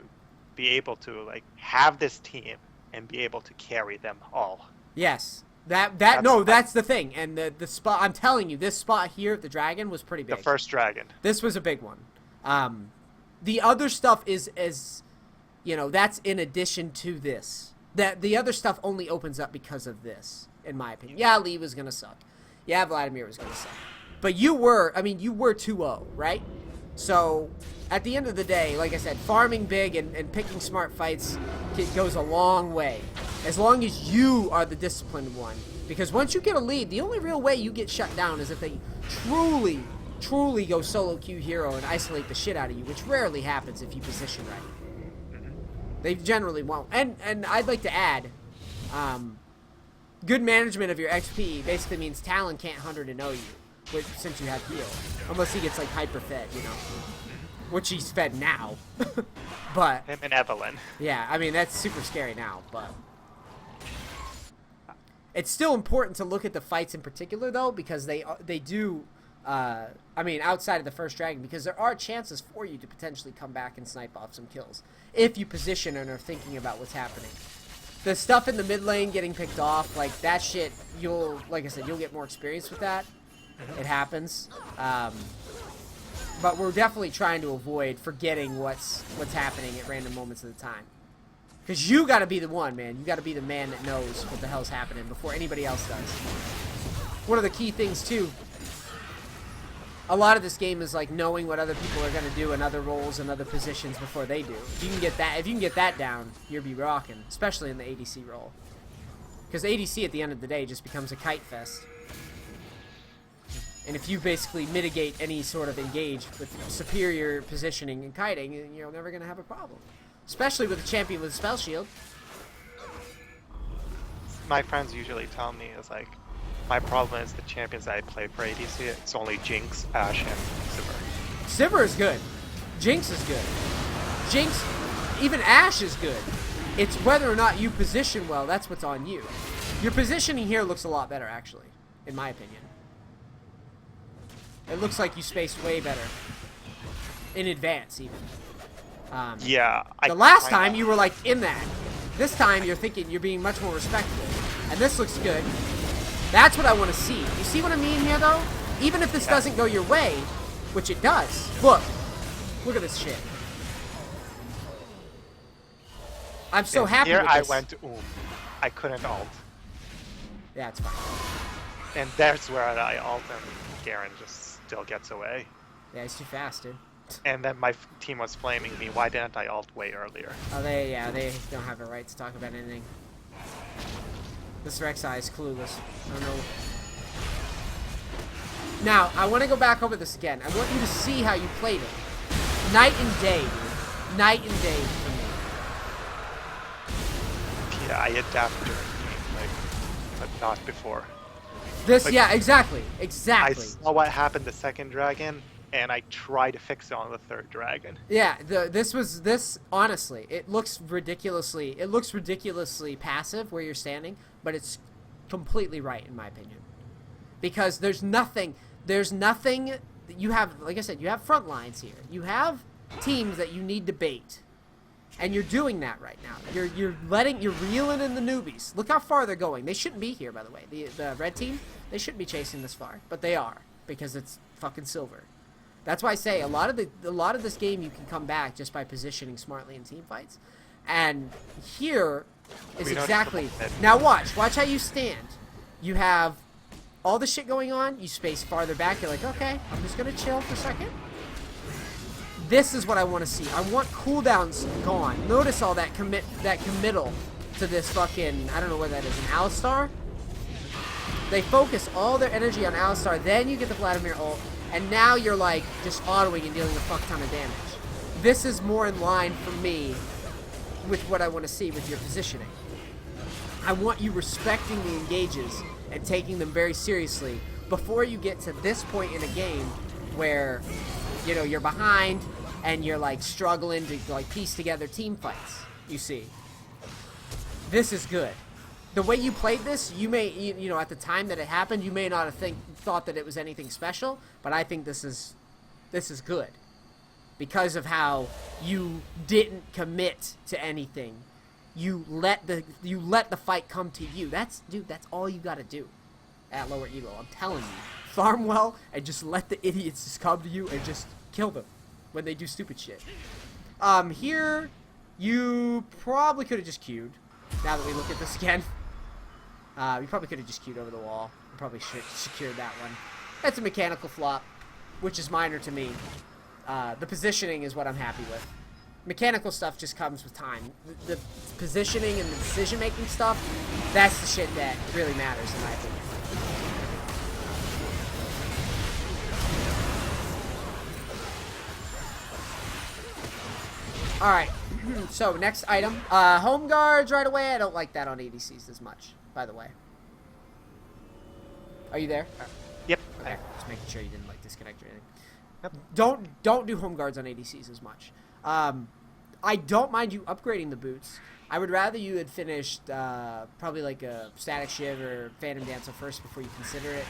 be able to, like, have this team and be able to carry them all. Yes. That's the thing. And the spot, I'm telling you, this spot here at the Dragon was pretty big. The first Dragon. This was a big one. The other stuff is that's in addition to this. That the other stuff only opens up because of this, in my opinion. Yeah, Lee was going to suck. Yeah, Vladimir was going to suck. But you were 2-0, right? So, at the end of the day, like I said, farming big and picking smart fights goes a long way. As long as you are the disciplined one. Because once you get a lead, the only real way you get shut down is if they truly go solo queue hero and isolate the shit out of you, which rarely happens if you position right. They generally won't. And I'd like to add, good management of your XP basically means Talon can't 100-0 you, since you have heal. Unless he gets like hyper fed, which he's fed now. But him and Evelyn. Yeah, I mean that's super scary now, but it's still important to look at the fights in particular though, because they do. I mean, outside of the first dragon, because there are chances for you to potentially come back and snipe off some kills if you position and are thinking about what's happening. The stuff in the mid lane getting picked off, like that shit, like I said, you'll get more experience with that. It happens. But we're definitely trying to avoid forgetting what's happening at random moments of the time. Because you got to be the one, man. You got to be the man that knows what the hell's happening before anybody else does. One of the key things, too, a lot of this game is like knowing what other people are going to do in other roles and other positions before they do. If you can get that down, you'll be rocking, especially in the ADC role. Because ADC at the end of the day just becomes a kite fest. And if you basically mitigate any sort of engage with superior positioning and kiting, you're never going to have a problem. Especially with a champion with a spell shield. My friends usually tell me, it's like, my problem is the champions that I play for ADC, it's only Jinx, Ashe, and Sivir. Sivir is good. Jinx is good. Jinx, even Ashe is good. It's whether or not you position well, that's what's on you. Your positioning here looks a lot better, actually, in my opinion. It looks like you spaced way better. In advance, even. Yeah. The last time you were like in that. This time you're thinking you're being much more respectful. And this looks good. That's what I want to see. You see what I mean here, though? Even if this doesn't go your way, which it does. Look. Look at this shit. I'm so happy with this. Here I went I couldn't ult. Yeah, it's fine. And there's where I ult and Garen just still gets away. Yeah, he's too fast, dude. And then my team was flaming me. Why didn't I ult way earlier? Oh, they don't have a right to talk about anything. This Rek'Sai is clueless. I don't know. Now, I want to go back over this again. I want you to see how you played it. Night and day, dude. Night and day for me. Yeah, I adapted during the game, but not before. This, yeah, exactly. Exactly. I saw what happened the second dragon, and I tried to fix it on the third dragon. Yeah, this honestly, it looks ridiculously passive where you're standing, but it's completely right in my opinion. Because there's nothing you have, like I said, you have front lines here. You have teams that you need to bait. And you're doing that right now. You're reeling in the newbies. Look how far they're going. They shouldn't be here, by the way. The red team, they shouldn't be chasing this far, but they are because it's fucking silver. That's why I say a lot of this game you can come back just by positioning smartly in team fights. And here is exactly now. Watch how you stand. You have all the shit going on. You space farther back. You're like, okay, I'm just gonna chill for a second. This is what I want to see. I want cooldowns gone. Notice all that committal to this fucking, I don't know what that is, an Alistar? They focus all their energy on Alistar, then you get the Vladimir ult, and now you're like just autoing and dealing a fuck ton of damage. This is more in line for me with what I want to see with your positioning. I want you respecting the engages and taking them very seriously before you get to this point in a game where, you know, you're behind and you're like struggling to like piece together team fights. You see, this is good. The way you played this, you may, you know, at the time that it happened, you may not have thought that it was anything special, but I think this is good because of how you didn't commit to anything. You let the fight come to you. That's all you got to do at lower elo. I'm telling you. Farm well and just let the idiots just come to you and just kill them when they do stupid shit. Here, you probably could have just queued. Now that we look at this again. You probably could have just queued over the wall. You probably should have secured that one. That's a mechanical flop, which is minor to me. The positioning is what I'm happy with. Mechanical stuff just comes with time. The positioning and the decision-making stuff, that's the shit that really matters in my opinion. Alright, so next item. Home guards right away. I don't like that on ADCs as much, by the way. Are you there? Yep. Okay, just making sure you didn't like disconnect or anything. Yep. Don't do home guards on ADCs as much. I don't mind you upgrading the boots. I would rather you had finished probably like a Static Shiv or Phantom Dancer first before you consider it.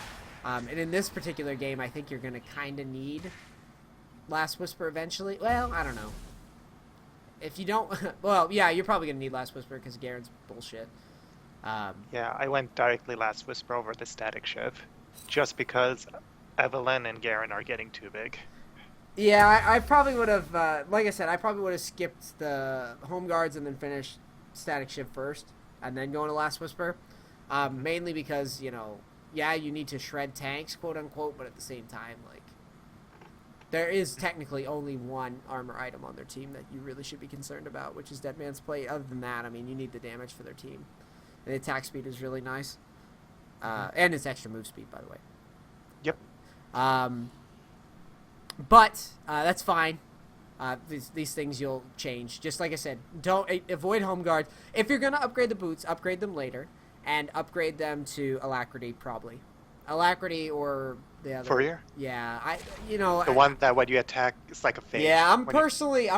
And in this particular game, I think you're going to kind of need Last Whisper eventually. Well, I don't know. If you don't... well, yeah, you're probably going to need Last Whisper because Garen's bullshit. Yeah, I went directly Last Whisper over the Static Shiv. Just because Evelyn and Garen are getting too big. Yeah, I probably would have... like I said, I probably would have skipped the home guards and then finished Static Shiv first. And then go into Last Whisper. Mainly because, you know... Yeah, you need to shred tanks, quote-unquote, but at the same time, like... There is technically only one armor item on their team that you really should be concerned about, which is Dead Man's Plate. Other than that, I mean, you need the damage for their team. And the attack speed is really nice. And it's extra move speed, by the way. Yep. But that's fine. These things you'll change. Just like I said, don't avoid home guards. If you're going to upgrade the boots, upgrade them later. And upgrade them to Alacrity, probably. Alacrity or the other. Fourier? Yeah, the one that when you attack, it's like a phase. Yeah, I'm personally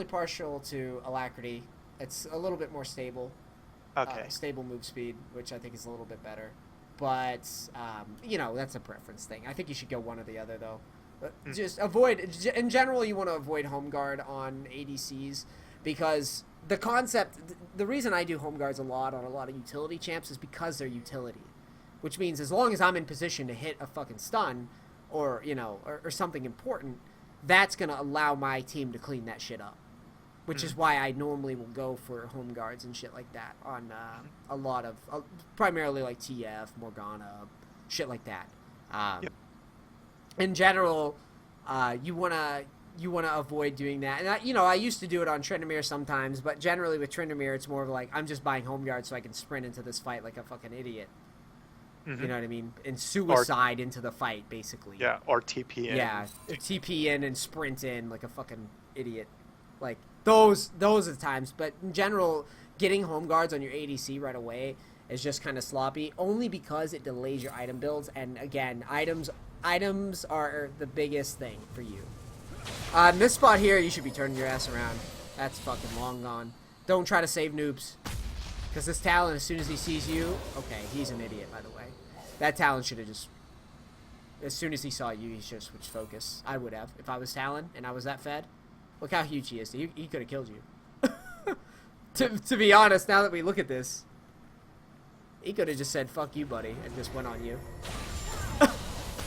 partial to Alacrity. It's a little bit more stable. Okay. Stable move speed, which I think is a little bit better. But that's a preference thing. I think you should go one or the other, though. But just avoid. In general, you want to avoid home guard on ADCs because the concept. The reason I do home guards a lot on a lot of utility champs is because they're utility. Which means as long as I'm in position to hit a fucking stun or something important, that's going to allow my team to clean that shit up. Which is why I normally will go for home guards and shit like that on a lot of, primarily like TF, Morgana, shit like that. Yep. In general, you want to avoid doing that. And I used to do it on Tryndamere sometimes, but generally with Tryndamere, it's more of like, I'm just buying home guards so I can sprint into this fight like a fucking idiot. You know what I mean? And suicide into the fight, basically. Yeah, or TP in. Yeah, TP in and sprint in like a fucking idiot. Like, those are the times. But in general, getting home guards on your ADC right away is just kind of sloppy, only because it delays your item builds. And again, items are the biggest thing for you. In this spot here, you should be turning your ass around. That's fucking long gone. Don't try to save noobs. Because this Talon, as soon as he sees you... Okay, he's an idiot, by the way. That Talon should have just... As soon as he saw you, he should have switched focus. I would have. If I was Talon and I was that fed. Look how huge he is. He could have killed you. to be honest, now that we look at this... He could have just said, fuck you, buddy, and just went on you.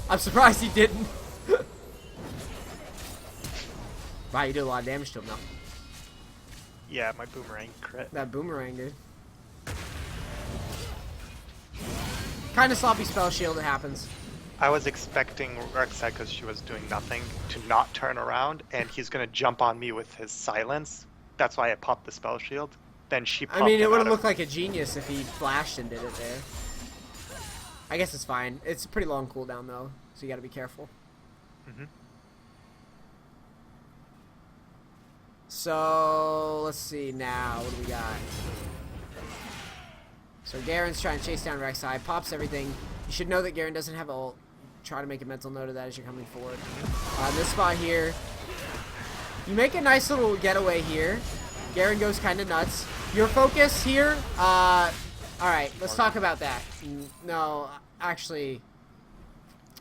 I'm surprised he didn't. Wow, you did a lot of damage to him, though. Yeah, my boomerang crit. That boomerang, dude. Kind of sloppy spell shield, it happens. I was expecting Rek'Sai, because she was doing nothing, to not turn around, and he's going to jump on me with his silence. That's why I popped the spell shield. Then she popped it would have looked like a genius if he flashed and did it there. I guess it's fine. It's a pretty long cooldown, though, so you got to be careful. So, let's see now. What do we got? So Garen's trying to chase down Rek'Sai, pops everything. You should know that Garen doesn't have ult. Try to make a mental note of that as you're coming forward. This spot here, you make a nice little getaway here. Garen goes kind of nuts. Your focus here, alright, let's talk about that. No, actually,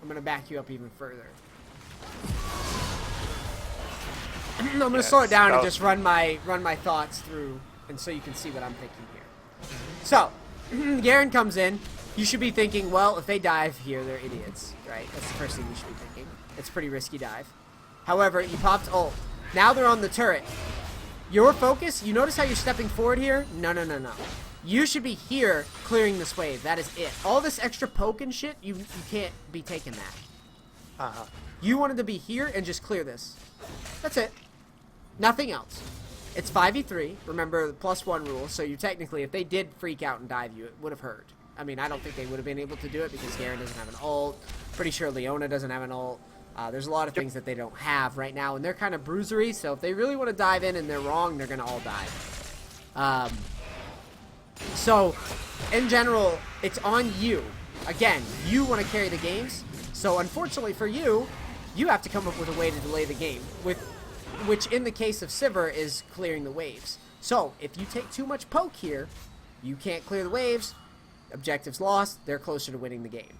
I'm going to back you up even further. I'm going to slow it down and just run my thoughts through, and so you can see what I'm thinking here. So, Garen comes in. You should be thinking, well, if they dive here, they're idiots, right? That's the first thing you should be thinking. It's a pretty risky dive. However, you popped ult. Now they're on the turret. Your focus, you notice how you're stepping forward here? No. You should be here clearing this wave. That is it. All this extra poke and shit, you can't be taking that. You wanted to be here and just clear this. That's it. Nothing else. It's 5v3. Remember the +1 rule. So you technically, if they did freak out and dive you, it would have hurt. I mean, I don't think they would have been able to do it because Garen doesn't have an ult. Pretty sure Leona doesn't have an ult. There's a lot of things that they don't have right now, and they're kind of bruisery. So if they really want to dive in and they're wrong, they're going to all die. So, in general, it's on you. Again, you want to carry the games. So unfortunately for you, You have to come up with a way to delay the game, which in the case of Sivir is clearing the waves. So if you take too much poke here, you can't clear the waves. Objectives lost. They're closer to winning the game.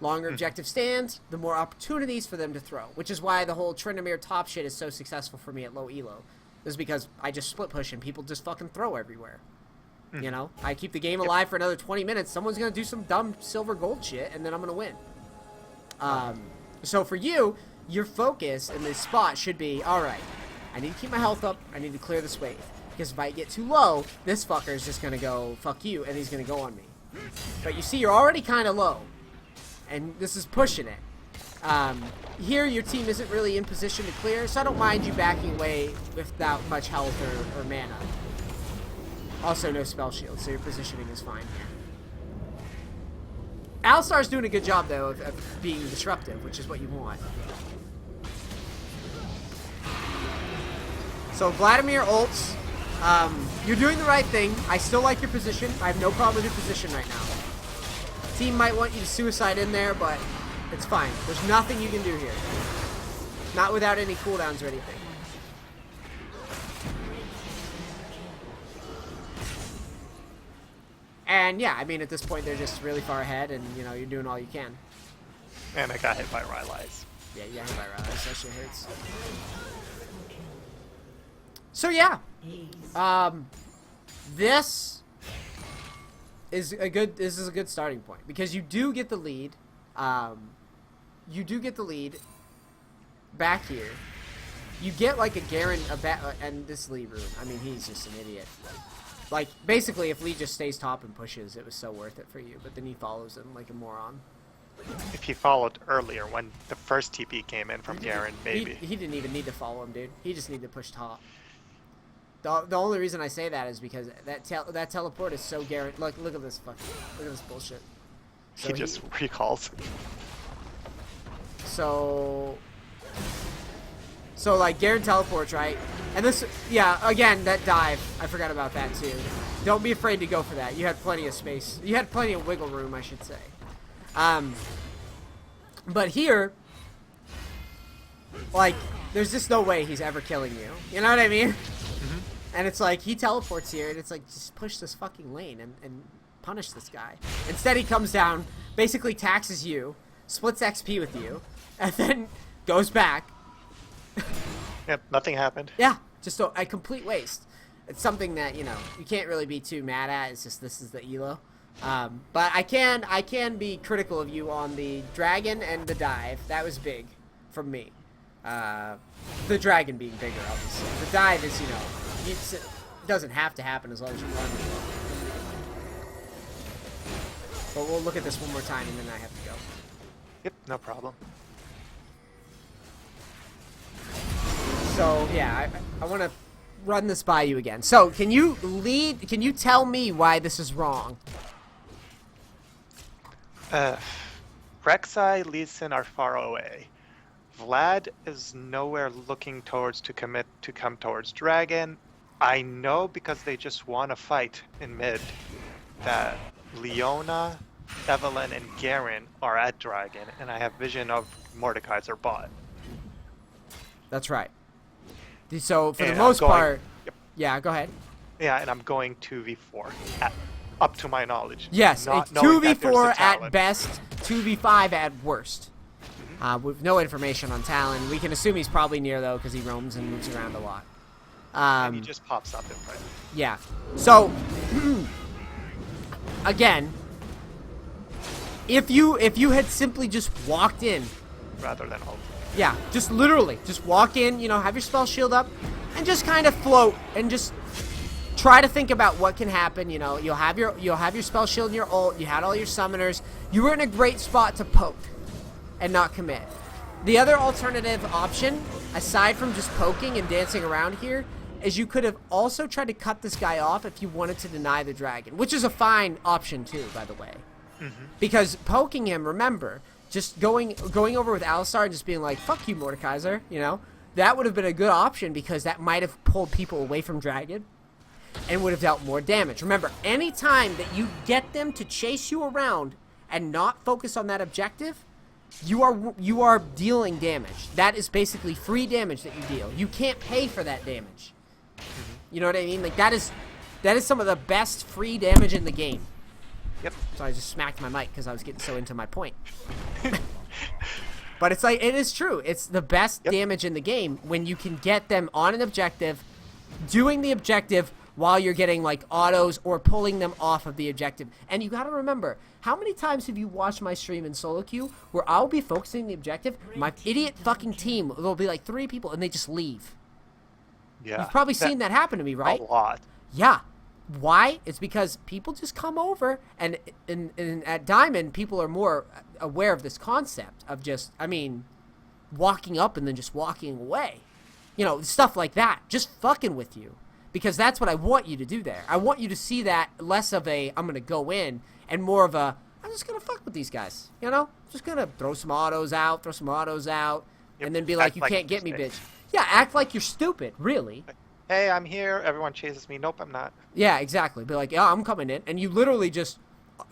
Longer objective stands, the more opportunities for them to throw, which is why the whole Tryndamere top shit is so successful for me at low elo. This is because I just split push and people just fucking throw everywhere. You know, I keep the game alive for another 20 minutes. Someone's going to do some dumb silver gold shit, and then I'm going to win. So for you, your focus in this spot should be, all right, I need to keep my health up. I need to clear this wave. Because if I get too low, this fucker is just going to go, fuck you, and he's going to go on me. But you see, you're already kind of low. And this is pushing it. Here, your team isn't really in position to clear, so I don't mind you backing away without much health or mana. Also, no spell shield, so your positioning is fine. Alistar's doing a good job, though, of being disruptive, which is what you want. So, Vladimir ults. You're doing the right thing. I still like your position. I have no problem with your position right now. Team might want you to suicide in there, but it's fine. There's nothing you can do here. Not without any cooldowns or anything. And yeah, I mean, at this point, they're just really far ahead, and you know, you're doing all you can. And I got hit by Rylai's. Yeah, you got hit by Rylai's. That shit hurts. So yeah, this is a good starting point because you do get the lead. Back here. You get like a Garen, and this Lee rune. I mean, he's just an idiot. Like, basically, if Lee just stays top and pushes, it was so worth it for you. But then he follows him like a moron. If he followed earlier, when the first TP came in from Garen, maybe. He didn't even need to follow him, dude. He just needed to push top. The only reason I say that is because that teleport is so Garen. Look at this look at this bullshit. So he just recalls. So like Garen teleports, right? And this, yeah, again, that dive. I forgot about that too. Don't be afraid to go for that. You had plenty of space. You had plenty of wiggle room, I should say. But here, like, there's just no way he's ever killing you. You know what I mean? Mm-hmm. And it's like, he teleports here, and it's like, just push this fucking lane and punish this guy. Instead, he comes down, basically taxes you, splits XP with you, and then goes back. Yep, nothing happened. Yeah, just a complete waste. It's something that, you know, you can't really be too mad at. It's just this is the elo. But I can be critical of you on the dragon and the dive. That was big from me. The dragon being bigger, obviously. The dive is, you know, it doesn't have to happen as long as you run. But we'll look at this one more time and then I have to go. Yep, no problem. So yeah, I want to run this by you again. So can you tell me why this is wrong? Rek'Sai, Lee Sin are far away. Vlad is nowhere looking towards to commit to come towards Dragon. I know because they just want to fight in mid that Leona, Evelyn, and Garen are at Dragon, and I have vision of Mordekaiser bot. That's right. So for the most part, yep. Yeah, go ahead. Yeah, and I'm going 2v4 up to my knowledge. Yes, it's 2v4 at best, 2v5 at worst. With no information on Talon. We can assume he's probably near, though, because he roams and moves around a lot. And he just pops up in front. Yeah. So, again, if you had simply just walked in. Rather than ult. Yeah, just literally. Just walk in, you know, have your spell shield up, and just kind of float, and just try to think about what can happen. You know, you'll have your spell shield and your ult, you had all your summoners. You were in a great spot to poke and not commit. The other alternative option, aside from just poking and dancing around here, is you could have also tried to cut this guy off if you wanted to deny the dragon, which is a fine option too, by the way. Because poking him, remember, just going over with Alistar and just being like, fuck you, Mordekaiser, you know, that would have been a good option because that might have pulled people away from dragon and would have dealt more damage. Remember, anytime that you get them to chase you around and not focus on that objective, you are dealing damage. That is basically free damage that you deal. You can't pay for that damage. You know what I mean? Like that is some of the best free damage in the game. Yep. So I just smacked my mic because I was getting so into my point. But it's like, it is true. It's the best damage in the game when you can get them on an objective, doing the objective while you're getting like autos or pulling them off of the objective. And you gotta remember, how many times have you watched my stream in solo queue where I'll be focusing the objective, my idiot fucking team, there'll be like 3 people and they just leave. Yeah. You've probably seen that happen to me, right? A lot. Yeah. Why? It's because people just come over, and at Diamond, people are more aware of this concept of just, I mean, walking up and then just walking away. You know, stuff like that. Just fucking with you. Because that's what I want you to do there. I want you to see that less of a, I'm going to go in, and more of a, I'm just going to fuck with these guys. You know? Just going to throw some autos out, and then be like, you can't get me, bitch. Yeah, act like you're stupid, really. Hey, I'm here. Everyone chases me. Nope, I'm not. Yeah, exactly. Be like, yeah, I'm coming in. And you literally just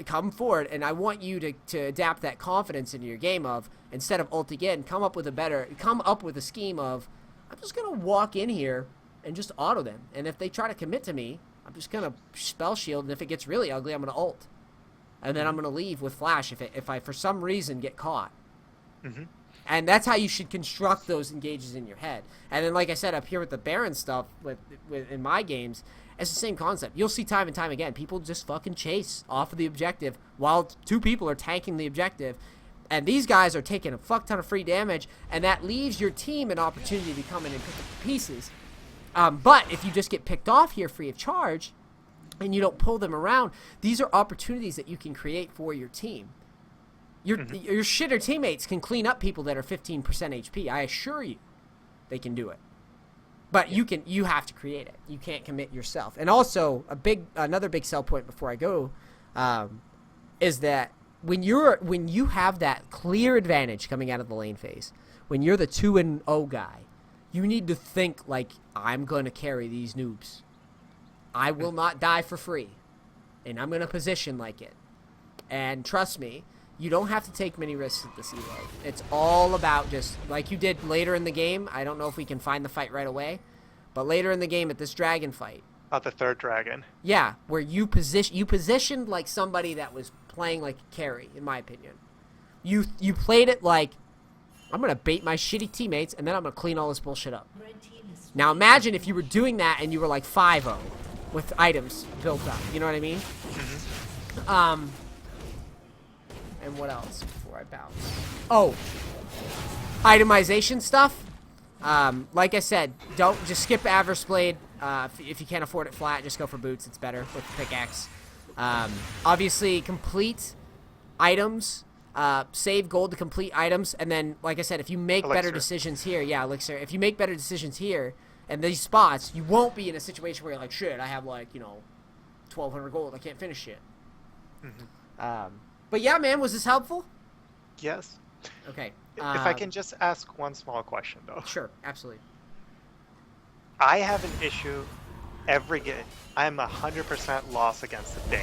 come forward, and I want you to adapt that confidence into your game of, instead of ulting in, come up with a scheme of, I'm just going to walk in here and just auto them. And if they try to commit to me, I'm just going to spell shield, and if it gets really ugly, I'm going to ult. And then I'm going to leave with flash if I, for some reason, get caught. Mm-hmm. And that's how you should construct those engages in your head. And then, like I said, up here with the Baron stuff, with in my games, it's the same concept. You'll see time and time again, people just fucking chase off of the objective while 2 people are tanking the objective. And these guys are taking a fuck ton of free damage, and that leaves your team an opportunity to come in and pick up the pieces. But if you just get picked off here free of charge, and you don't pull them around, these are opportunities that you can create for your team. Your shitter teammates can clean up people that are 15% HP. I assure you, they can do it. But you have to create it. You can't commit yourself. And also, another big sell point before I go, is that when you have that clear advantage coming out of the lane phase, when you're the 2-0 guy, you need to think like, I'm going to carry these noobs. I will not die for free, and I'm going to position like it. And trust me, you don't have to take many risks at this elo. It's all about just, like you did later in the game. I don't know if we can find the fight right away, but later in the game at this dragon fight. Oh, the 3rd dragon. Yeah, where you positioned like somebody that was playing like a carry, in my opinion. You played it like, I'm going to bait my shitty teammates, and then I'm going to clean all this bullshit up. Now imagine if you were doing that and you were like 5-0 with items built up. You know what I mean? Mm-hmm. And what else before I bounce? Oh, itemization stuff. Like I said, don't just skip Avarice Blade. If you can't afford it flat, just go for boots. It's better with pickaxe. Obviously, complete items. Save gold to complete items, and then, like I said, if you make better decisions here, elixir. If you make better decisions here and these spots, you won't be in a situation where you're like, shit, I have like 1,200 gold. I can't finish shit. Mm-hmm. But yeah, man, was this helpful? Yes. Okay. If I can just ask one small question, though. Sure, absolutely. I have an issue every game. I'm 100% loss against the Vayne.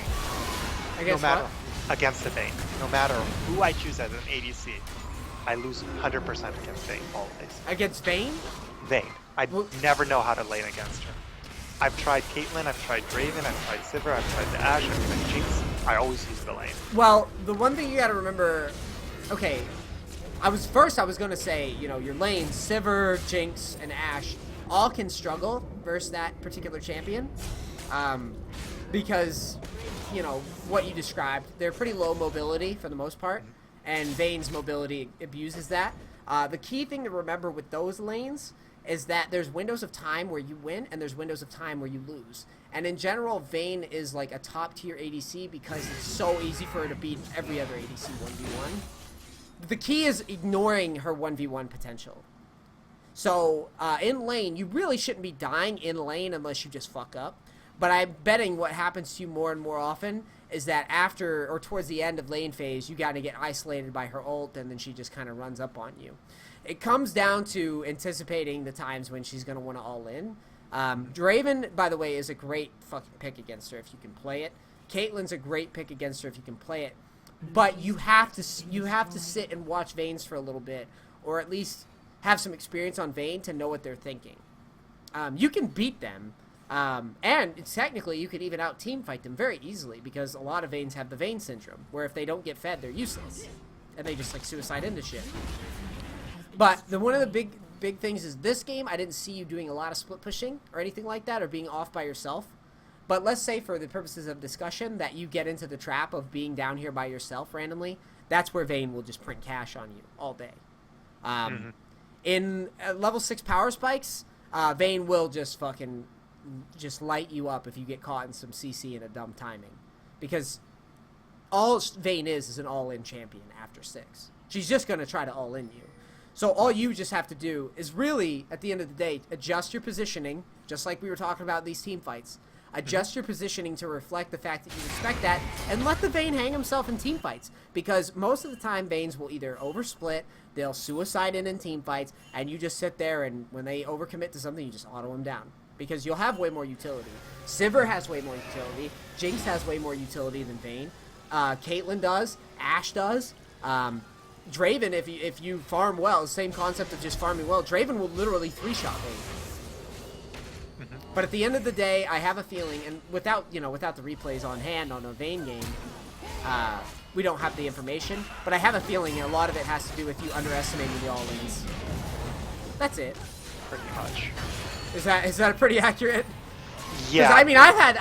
Against the Vayne. No matter who I choose as an ADC, I lose 100% against Vayne always. Against Vayne? Vayne. I never know how to lane against her. I've tried Caitlyn, I've tried Draven, I've tried Sivir, I've tried the Ashe, I've tried Jinx. I always use the lane. Well, the one thing you gotta remember, okay, I was gonna say, your lanes, Sivir, Jinx, and Ashe, all can struggle versus that particular champion. Because, what you described, they're pretty low mobility for the most part, and Vayne's mobility abuses that. The key thing to remember with those lanes is that there's windows of time where you win and there's windows of time where you lose. And in general, Vayne is like a top tier ADC because it's so easy for her to beat every other ADC 1v1. The key is ignoring her 1v1 potential. So in lane, you really shouldn't be dying in lane unless you just fuck up. But I'm betting what happens to you more and more often is that after or towards the end of lane phase, you got to get isolated by her ult, and then she just kind of runs up on you. It comes down to anticipating the times when she's going to want to all in. Draven, by the way, is a great fucking pick against her if you can play it. Caitlyn's a great pick against her if you can play it. but you have to sit and watch Vaynes for a little bit, or at least have some experience on Vayne to know what they're thinking. You can beat them, and technically you could even out-team fight them very easily, because a lot of Vaynes have the Vayne syndrome, where if they don't get fed, they're useless, and they just like suicide into shit. But one of the big things is this game, I didn't see you doing a lot of split pushing or anything like that, or being off by yourself. But let's say for the purposes of discussion that you get into the trap of being down here by yourself randomly, that's where Vayne will just print cash on you all day. In level 6 power spikes, Vayne will just light you up if you get caught in some CC and a dumb timing. Because all Vayne is an all-in champion after 6. She's just going to try to all-in you. So all you just have to do is really, at the end of the day, adjust your positioning, just like we were talking about these team fights. Adjust your positioning to reflect the fact that you expect that, and let the Vayne hang himself in team fights. Because most of the time, Vaynes will either oversplit, they'll suicide in team fights, and you just sit there, and when they overcommit to something, you just auto them down. Because you'll have way more utility. Sivir has way more utility. Jinx has way more utility than Vayne. Caitlyn does. Ashe does. Draven, if you farm well, same concept of just farming well, Draven will literally 3-shot Vayne. But at the end of the day, I have a feeling, and without the replays on hand on a Vayne game, we don't have the information. But I have a feeling a lot of it has to do with you underestimating the all-ins. That's it. Pretty much. Is that pretty accurate? Yeah. I mean, I've had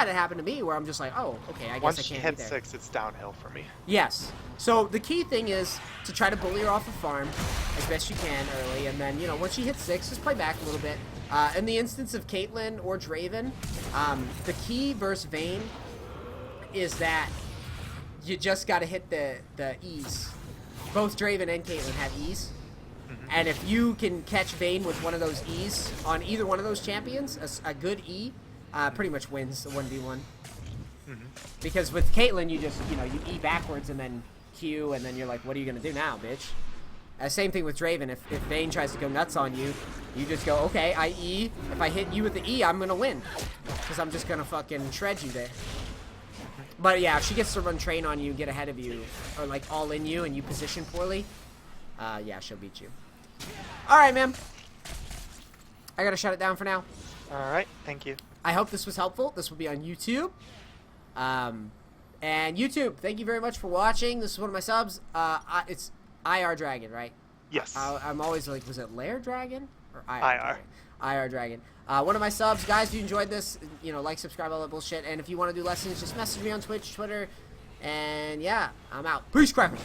it happen to me where I'm just like, oh, okay, I guess I can't be there. Once you hit 6, it's downhill for me. Yes. So the key thing is to try to bully her off the farm as best you can early, and then once she hits 6, just play back a little bit. In the instance of Caitlyn or Draven, the key versus Vayne is that you just got to hit the E's. Both Draven and Caitlyn have E's. And if you can catch Vayne with one of those E's on either one of those champions, a good E pretty much wins the 1v1. Because with Caitlyn, you just, you E backwards and then Q, and then you're like, what are you going to do now, bitch? Same thing with Draven. If Vayne tries to go nuts on you, you just go, okay, I E. If I hit you with the E, I'm going to win. Because I'm just going to fucking shred you there. But yeah, if she gets to run train on you, get ahead of you, or like all in you, and you position poorly, yeah, she'll beat you. Alright, man. I gotta shut it down for now. Alright, thank you. I hope this was helpful. This will be on YouTube. And YouTube, thank you very much for watching. This is one of my subs. It's IR Dragon, right? Yes. I'm always like, was it Lair Dragon? Or IR? IR. IR Dragon. One of my subs. Guys, if you enjoyed this, like, subscribe, all that bullshit. And if you want to do lessons, just message me on Twitch, Twitter. And yeah, I'm out. Peace, crackers.